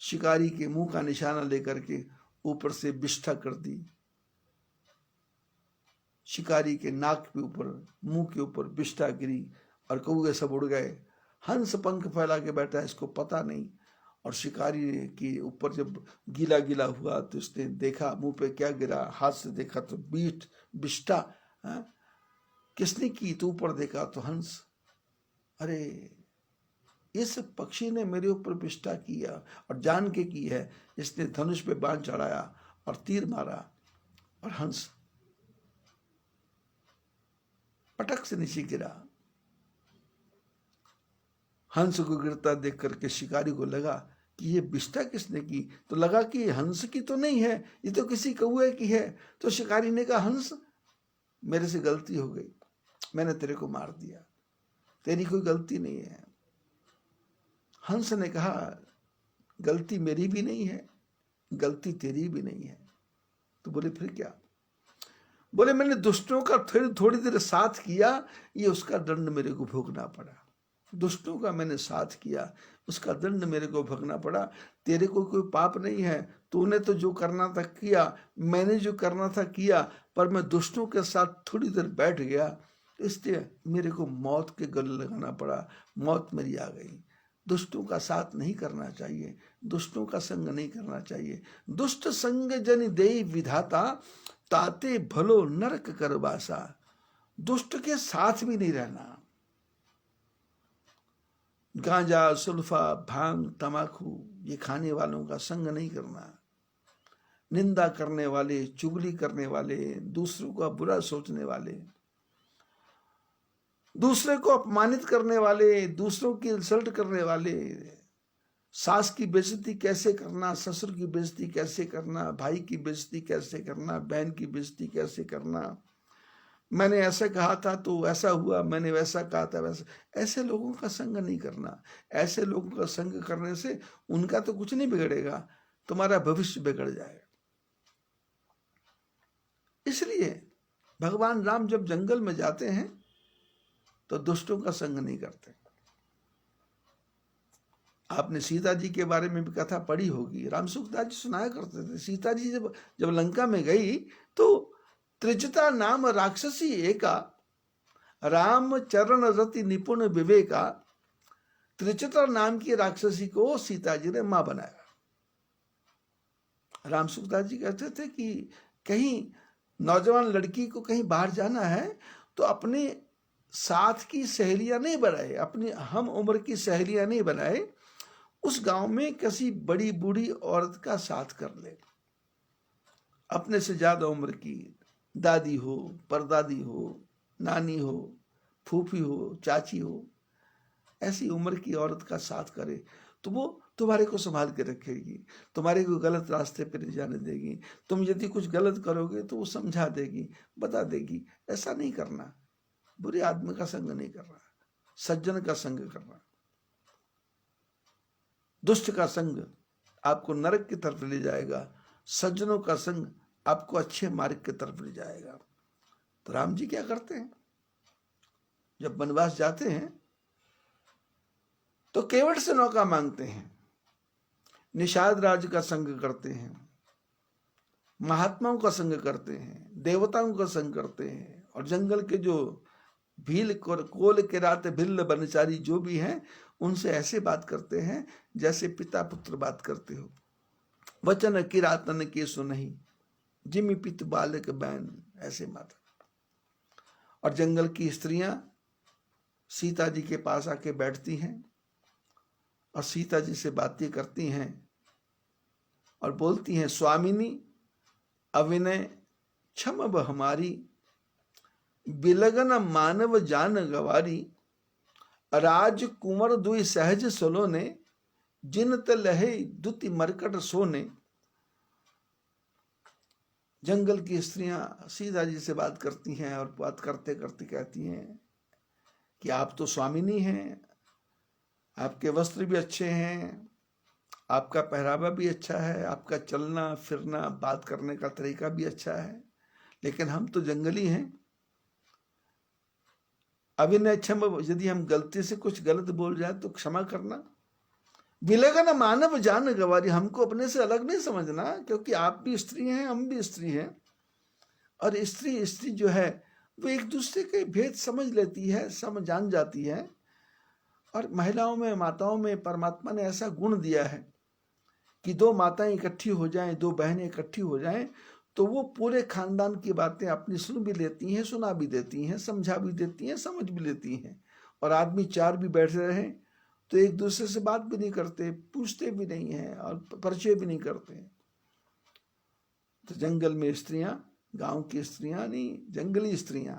शिकारी के मुंह का निशाना लेकर के ऊपर से बिष्ठा कर दी। शिकारी के नाक के ऊपर, मुंह के ऊपर बिष्ठा गिरी और कौए सब उड़ गए। हंस पंख फैला के बैठा है, इसको पता नहीं। और शिकारी के ऊपर जब गीला गीला हुआ तो उसने देखा मुंह पे क्या गिरा, हाथ से देखा तो बिष्ठा किसने की, तो ऊपर देखा तो हंस। अरे इस पक्षी ने मेरे ऊपर बिष्ठा किया और जान के की है। इसने धनुष पे बाण चढ़ाया और तीर मारा और हंस पटक से नीचे गिरा। हंस को गिरता देख करके शिकारी को लगा कि ये विष्ठा किसने की, तो लगा कि हंस की तो नहीं है, ये तो किसी कौए की है। तो शिकारी ने कहा, हंस मेरे से गलती हो गई, मैंने तेरे को मार दिया, तेरी कोई गलती नहीं है। हंस ने कहा, गलती मेरी भी नहीं है, गलती तेरी भी नहीं है। तो बोले फिर क्या? बोले मैंने दुष्टों का थोड़ी देर साथ किया, ये उसका दंड मेरे को भोगना पड़ा। दुष्टों का मैंने साथ किया, उसका दंड मेरे को भोगना पड़ा। तेरे को कोई पाप नहीं है, तूने तो जो करना था किया, मैंने जो करना था किया, पर मैं दुष्टों के साथ थोड़ी देर बैठ गया, इसलिए मेरे को मौत के गले लगाना पड़ा, मौत मेरी आ गई। दुष्टों का साथ नहीं करना चाहिए, दुष्टों का संग नहीं करना चाहिए। दुष्ट संग जन देई विधाता, ताते भलो नरक करवासा। दुष्ट के साथ भी नहीं रहना। गांजा, सुल्फा, भांग, तमाकू ये खाने वालों का संग नहीं करना। निंदा करने वाले, चुगली करने वाले, दूसरों का बुरा सोचने वाले, दूसरे को अपमानित करने वाले, दूसरों की इंसल्ट करने वाले, सास की बेइज्जती कैसे करना, ससुर की बेइज्जती कैसे करना, भाई की बेइज्जती कैसे करना, बहन की बेइज्जती कैसे करना, मैंने ऐसा कहा था तो ऐसा हुआ, मैंने वैसा कहा था वैसा, ऐसे लोगों का संग नहीं करना। ऐसे लोगों का संग करने से उनका तो कुछ नहीं बिगड़ेगा, तुम्हारा भविष्य बिगड़ जाएगा। इसलिए भगवान राम जब जंगल में जाते हैं तो दुष्टों का संग नहीं करते। आपने सीता जी के बारे में भी कथा पढ़ी होगी, राम सुखदास जी सुनाया करते थे। सीता जी जब लंका में गई तो त्रिजटा नाम राक्षसी एका, राम चरण रति निपुण विवेका। त्रिजटा नाम की राक्षसी को सीता जी ने मां बनाया। राम सुखदास जी कहते थे कि कहीं नौजवान लड़की को कहीं बाहर जाना है तो अपने साथ की सहेलियां नहीं बनाए, अपनी हम उम्र की सहेलियां नहीं बनाए, उस गांव में किसी बड़ी बूढ़ी औरत का साथ कर ले। अपने से ज्यादा उम्र की दादी हो, परदादी हो, नानी हो, फूफी हो, चाची हो, ऐसी उम्र की औरत का साथ करे तो वो तुम्हारे को संभाल के रखेगी, तुम्हारे को गलत रास्ते पर नहीं जाने देगी। तुम यदि कुछ गलत करोगे तो वो समझा देगी, बता देगी। ऐसा नहीं करना, बुरे आदमी का संग नहीं करना, सज्जन का संग करना। दुष्ट का संग आपको नरक की तरफ ले जाएगा, सज्जनों का संग आपको अच्छे मार्ग की तरफ ले जाएगा। तो राम जी क्या करते हैं, जब वनवास जाते हैं तो केवट से नौका मांगते हैं, निषाद राज का संग करते हैं, महात्माओं का संग करते हैं, देवताओं का संग करते हैं, और जंगल के जो भील कोल के रात भिल्ल बनचारी जो भी हैं उनसे ऐसे बात करते हैं जैसे पिता पुत्र बात करते हो। वचन किरातन के सुनहि, जिमि पित बालक बैन, ऐसे माता। और जंगल की स्त्रियां सीता जी के पास आके बैठती हैं और सीता जी से बातें करती हैं और बोलती हैं, स्वामिनी अविनय क्षम हमारी, बिलगन मानव जान गवारी। राज कुंवर दुई सहज सलोने, जिन तलहे दुति मरकट सोने। जंगल की स्त्रियां सीता जी से बात करती हैं और बात करते करते कहती हैं कि आप तो स्वामिनी हैं, आपके वस्त्र भी अच्छे हैं, आपका पहरावा भी अच्छा है, आपका चलना फिरना बात करने का तरीका भी अच्छा है, लेकिन हम तो जंगली हैं। अभिनय क्षम, यदि हम गलती से कुछ गलत बोल जाए तो क्षमा करना। विलगन मानव जान गवारी, हमको अपने से अलग नहीं समझना, क्योंकि आप भी स्त्री हैं, हम भी स्त्री हैं, और स्त्री जो है वो एक दूसरे के भेद समझ लेती है, समझ जान जाती है। और महिलाओं में, माताओं में परमात्मा ने ऐसा गुण दिया है कि दो माताएं इकट्ठी हो जाएं, दो बहनें इकट्ठी हो जाएं तो वो पूरे खानदान की बातें अपनी सुन भी लेती हैं, सुना भी देती हैं, समझा भी देती हैं, समझ भी लेती हैं। और आदमी चार भी बैठ रहे हैं तो एक दूसरे से बात भी नहीं करते, पूछते भी नहीं हैं और परिचय भी नहीं करते। तो जंगल में स्त्रियां, गांव की स्त्रियां नहीं, जंगली स्त्रियां,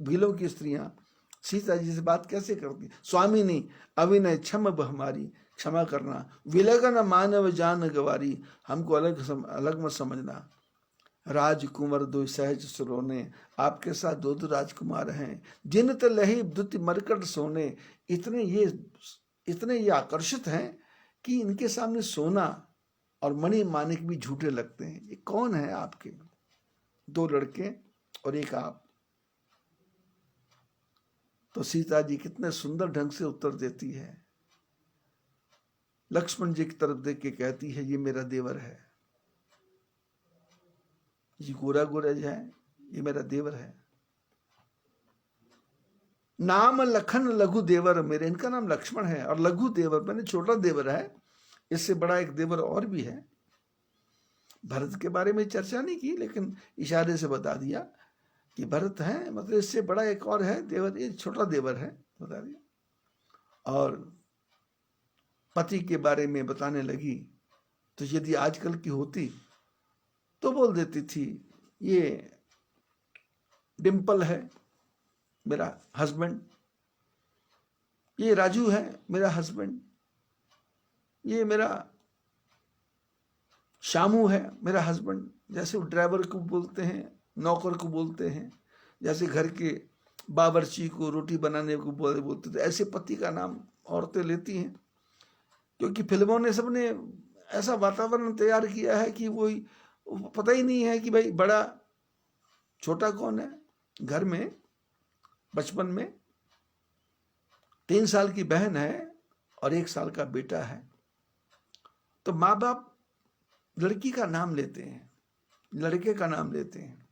भीलों की स्त्रियां सीता जी से बात कैसे करती। स्वामिनी अविनय क्षम हमारी, क्षमा करना। विलगन मानव जान गवारी, हमको अलग मत समझना। राजकुमार दो सहज सुरोने, आपके साथ दो राजकुमार हैं। जिन तलहि दुति मरकट सोने, इतने ये आकर्षित हैं कि इनके सामने सोना और मणि मानिक भी झूठे लगते हैं। ये कौन है आपके? दो लड़के और एक आप। तो सीता जी कितने सुंदर ढंग से उत्तर देती है। लक्ष्मण जी की तरफ देख के कहती है, ये मेरा देवर है, ये गोरा गोरा जो है ये मेरा देवर है। नाम लखन लघु देवर मेरे, इनका नाम लक्ष्मण है और लघु देवर मैंने छोटा देवर है। इससे बड़ा एक देवर और भी है। भरत के बारे में चर्चा नहीं की, लेकिन इशारे से बता दिया कि भरत है, मतलब इससे बड़ा एक और है देवर, ये छोटा देवर है, बता दिया। और पति के बारे में बताने लगी तो यदि आजकल की होती तो बोल देती थी, ये डिम्पल है मेरा हस्बैंड, ये राजू है मेरा हस्बैंड, ये मेरा शामू है मेरा हस्बैंड। जैसे वो ड्राइवर को बोलते हैं, नौकर को बोलते हैं, जैसे घर के बावर्ची को रोटी बनाने को बोलते थे, ऐसे पति का नाम औरतें लेती हैं। क्योंकि फिल्मों ने सबने ऐसा वातावरण तैयार किया है कि वो पता ही नहीं है कि भाई बड़ा छोटा कौन है। घर में बचपन में 3 साल की बहन है और 1 साल का बेटा है, तो माँ बाप लड़की का नाम लेते हैं, लड़के का नाम लेते हैं।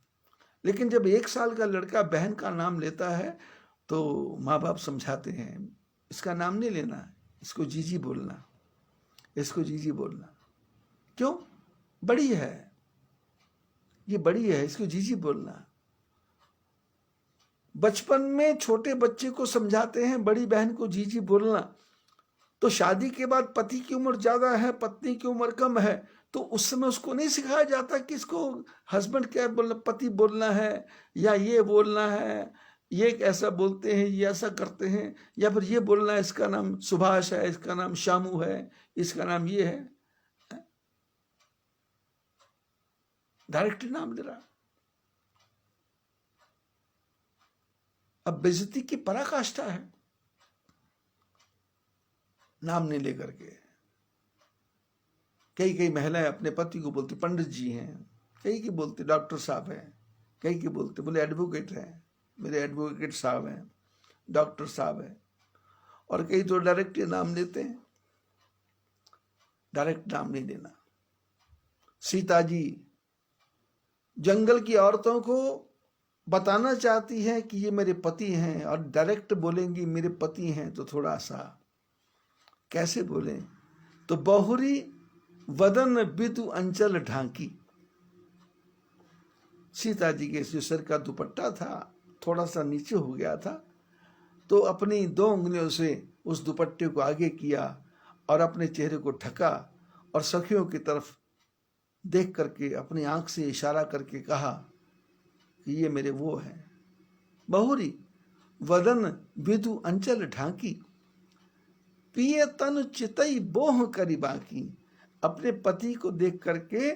लेकिन जब 1 साल का लड़का बहन का नाम लेता है तो माँ बाप समझाते हैं, इसका नाम नहीं लेना, इसको जीजी बोलना, इसको जीजी बोलना। क्यों? बड़ी है, ये बड़ी है, इसको जीजी बोलना। बचपन में छोटे बच्चे को समझाते हैं बड़ी बहन को जीजी बोलना। तो शादी के बाद पति की उम्र ज्यादा है, पत्नी की उम्र कम है, तो उस समय उसको नहीं सिखाया जाता कि इसको हस्बैंड क्या बोलना, पति बोलना है, या ये बोलना है, ये ऐसा बोलते हैं, ये ऐसा करते हैं, या फिर ये बोलना है इसका नाम सुभाष है, इसका नाम शामू है, इसका नाम ये है। डायरेक्ट नाम ले रहा। अब बेइज्जती की पराकाष्ठा है नाम नहीं लेकर के। कई महिलाएं अपने पति को बोलती पंडित जी हैं, कई की बोलती डॉक्टर साहब हैं, कई की बोलते बोले एडवोकेट हैं, मेरे एडवोकेट साहब हैं, डॉक्टर साहब हैं। और कई तो डायरेक्ट नाम लेते हैं। डायरेक्ट नाम नहीं लेना। सीता जी जंगल की औरतों को बताना चाहती है कि ये मेरे पति हैं, और डायरेक्ट बोलेंगी मेरे पति हैं तो थोड़ा सा कैसे बोले, तो बहुरी वदन बिदु अंचल ढांकी। सीता जी के जो सिर का दुपट्टा था थोड़ा सा नीचे हो गया था, तो अपनी 2 उंगलियों से उस दुपट्टे को आगे किया और अपने चेहरे को ढका और सखियों की तरफ देख करके अपनी आंख से इशारा करके कहा कि ये मेरे वो हैं। बहुरी वदन विदु अंचल ढांकी, पिए तन चितई बोह करी बाकी। अपने पति को देख करके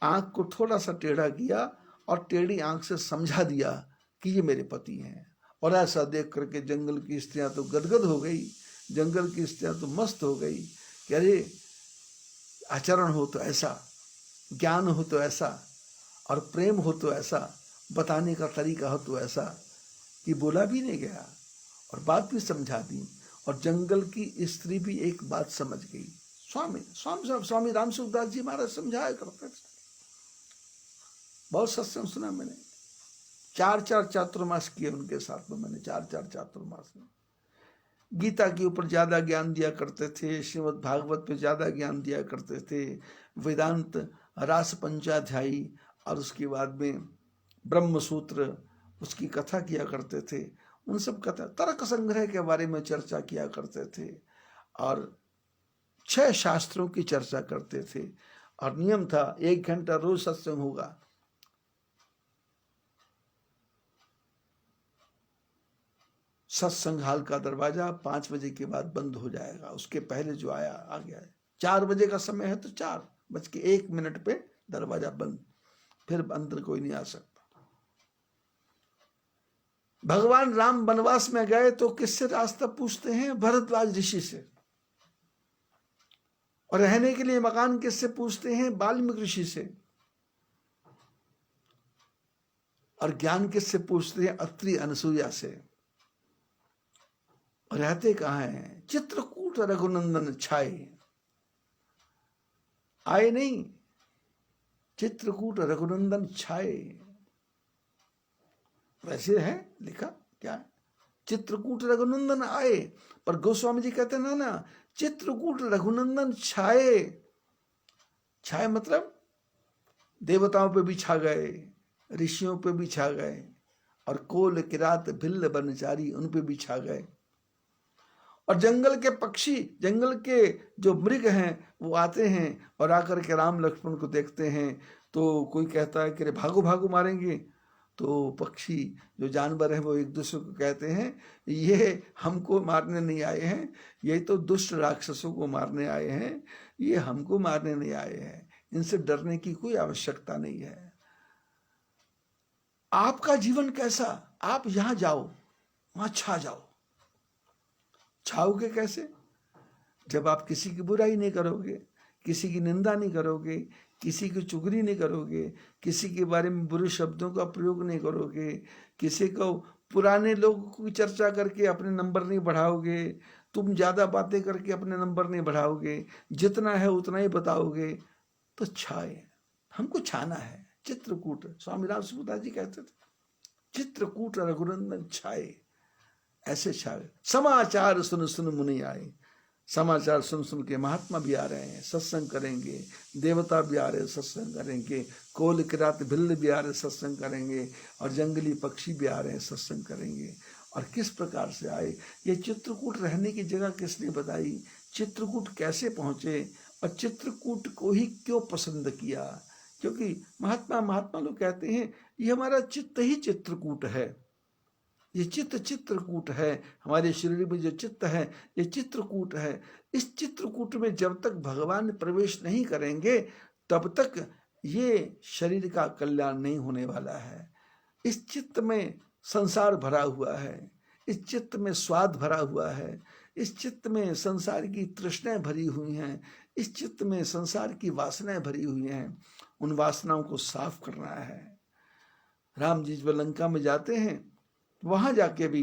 आंख को थोड़ा सा टेढ़ा किया और टेढ़ी आंख से समझा दिया कि ये मेरे पति हैं। और ऐसा देख करके जंगल की स्त्रियां तो गदगद हो गई, जंगल की स्त्रियां तो मस्त हो गई कि अरे आचरण हो तो ऐसा, ज्ञान हो तो ऐसा, और प्रेम हो तो ऐसा, बताने का तरीका हो तो ऐसा, कि बोला भी नहीं गया और बात भी समझा दी। और जंगल की स्त्री भी एक बात समझ गई। स्वामी राम सुखदास जी महाराज समझाया करते थे, बहुत सत्संग सुना मैंने। 4 चातुर्मास किए उनके साथ में मैंने, 4 चातुर्मास में। गीता के ऊपर ज्यादा ज्ञान दिया करते थे, श्रीमद् भागवत पे ज्यादा ज्ञान दिया करते थे, वेदांत रास पंचाध्यायी, और उसके बाद में ब्रह्म सूत्र उसकी कथा किया करते थे। उन सब कथा तर्क संग्रह के बारे में चर्चा किया करते थे, और 6 शास्त्रों की चर्चा करते थे। और नियम था 1 घंटा रोज सत्संग होगा। सत्संग हाल का दरवाजा 5 बजे के बाद बंद हो जाएगा, उसके पहले जो आया आ गया है। 4 बजे का समय है तो 4:01 पे दरवाजा बंद, फिर अंदर कोई नहीं आ सकता। भगवान राम वनवास में गए तो किससे रास्ता पूछते हैं? भरद्वाज ऋषि से। और रहने के लिए मकान किससे पूछते हैं? वाल्मीकि ऋषि से। और ज्ञान किससे पूछते हैं? अत्रि अनसुईया से। रहते कहाँ हैं? चित्रकूट रघुनंदन छाए, आए नहीं, चित्रकूट रघुनंदन छाए, वैसे है लिखा क्या है? चित्रकूट रघुनंदन आए। पर गोस्वामी जी कहते हैं ना, चित्रकूट रघुनंदन छाए। छाए मतलब देवताओं पे भी छा गए, ऋषियों पे भी छा गए, और कोल किरात भिल्ल बनचारी उन पे भी छा गए। और जंगल के पक्षी, जंगल के जो मृग हैं वो आते हैं और आकर के राम लक्ष्मण को देखते हैं। तो कोई कहता है कि रे भागो भागो मारेंगे, तो पक्षी जो जानवर हैं वो एक दूसरे को कहते हैं ये हमको मारने नहीं आए हैं, ये तो दुष्ट राक्षसों को मारने आए हैं, ये हमको मारने नहीं आए हैं, इनसे डरने की कोई आवश्यकता नहीं है। आपका जीवन कैसा? आप यहां जाओ, वहां छा जाओ। छाओगे कैसे? जब आप किसी की बुराई नहीं करोगे, किसी की निंदा नहीं करोगे, किसी की चुगली नहीं करोगे, किसी के बारे में बुरे शब्दों का प्रयोग नहीं करोगे, किसी को पुराने लोगों की चर्चा करके अपने नंबर नहीं बढ़ाओगे, तुम ज्यादा बातें करके अपने नंबर नहीं बढ़ाओगे, जितना है उतना ही बताओगे, तो छाए। हमको छाना है। चित्रकूट, स्वामी राम सुखदास जी कहते थे, चित्रकूट रघुनंदन छाए, ऐसे छाए। समाचार सुन सुन मुनि आए। समाचार सुन सुन के महात्मा भी आ रहे हैं, सत्संग करेंगे, देवता भी आ रहे हैं, सत्संग करेंगे, कोल किरात भिल्ल भी आ रहे हैं, सत्संग करेंगे, और जंगली पक्षी भी आ रहे हैं, सत्संग करेंगे। और किस प्रकार से आए? ये चित्रकूट रहने की जगह किसने बताई? चित्रकूट कैसे पहुंचे? और चित्रकूट को ही क्यों पसंद किया? क्योंकि महात्मा लोग कहते हैं ये हमारा चित्त ही चित्रकूट है, ये चित्त चित्रकूट है, हमारे शरीर में जो चित्त है ये चित्रकूट है। इस चित्रकूट में जब तक भगवान प्रवेश नहीं करेंगे तब तक ये शरीर का कल्याण नहीं होने वाला है। इस चित्त में संसार भरा हुआ है, इस चित्त में स्वाद भरा हुआ है, इस चित्त में संसार की तृष्णाएं भरी हुई हैं, इस चित्त में संसार की वासनाएं भरी हुई हैं। उन वासनाओं को साफ करना है। राम जी जब लंका में जाते हैं, वहां जाके भी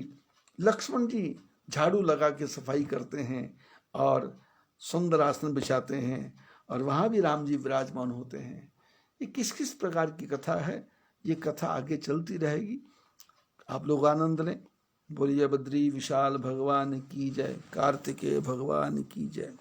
लक्ष्मण जी झाड़ू लगा के सफाई करते हैं और सुंदर आसन बिछाते हैं, और वहां भी राम जी विराजमान होते हैं। ये किस किस प्रकार की कथा है, ये कथा आगे चलती रहेगी। आप लोग आनंद लें। बोलिए बद्री विशाल भगवान की जय, कार्तिकेय भगवान की जय।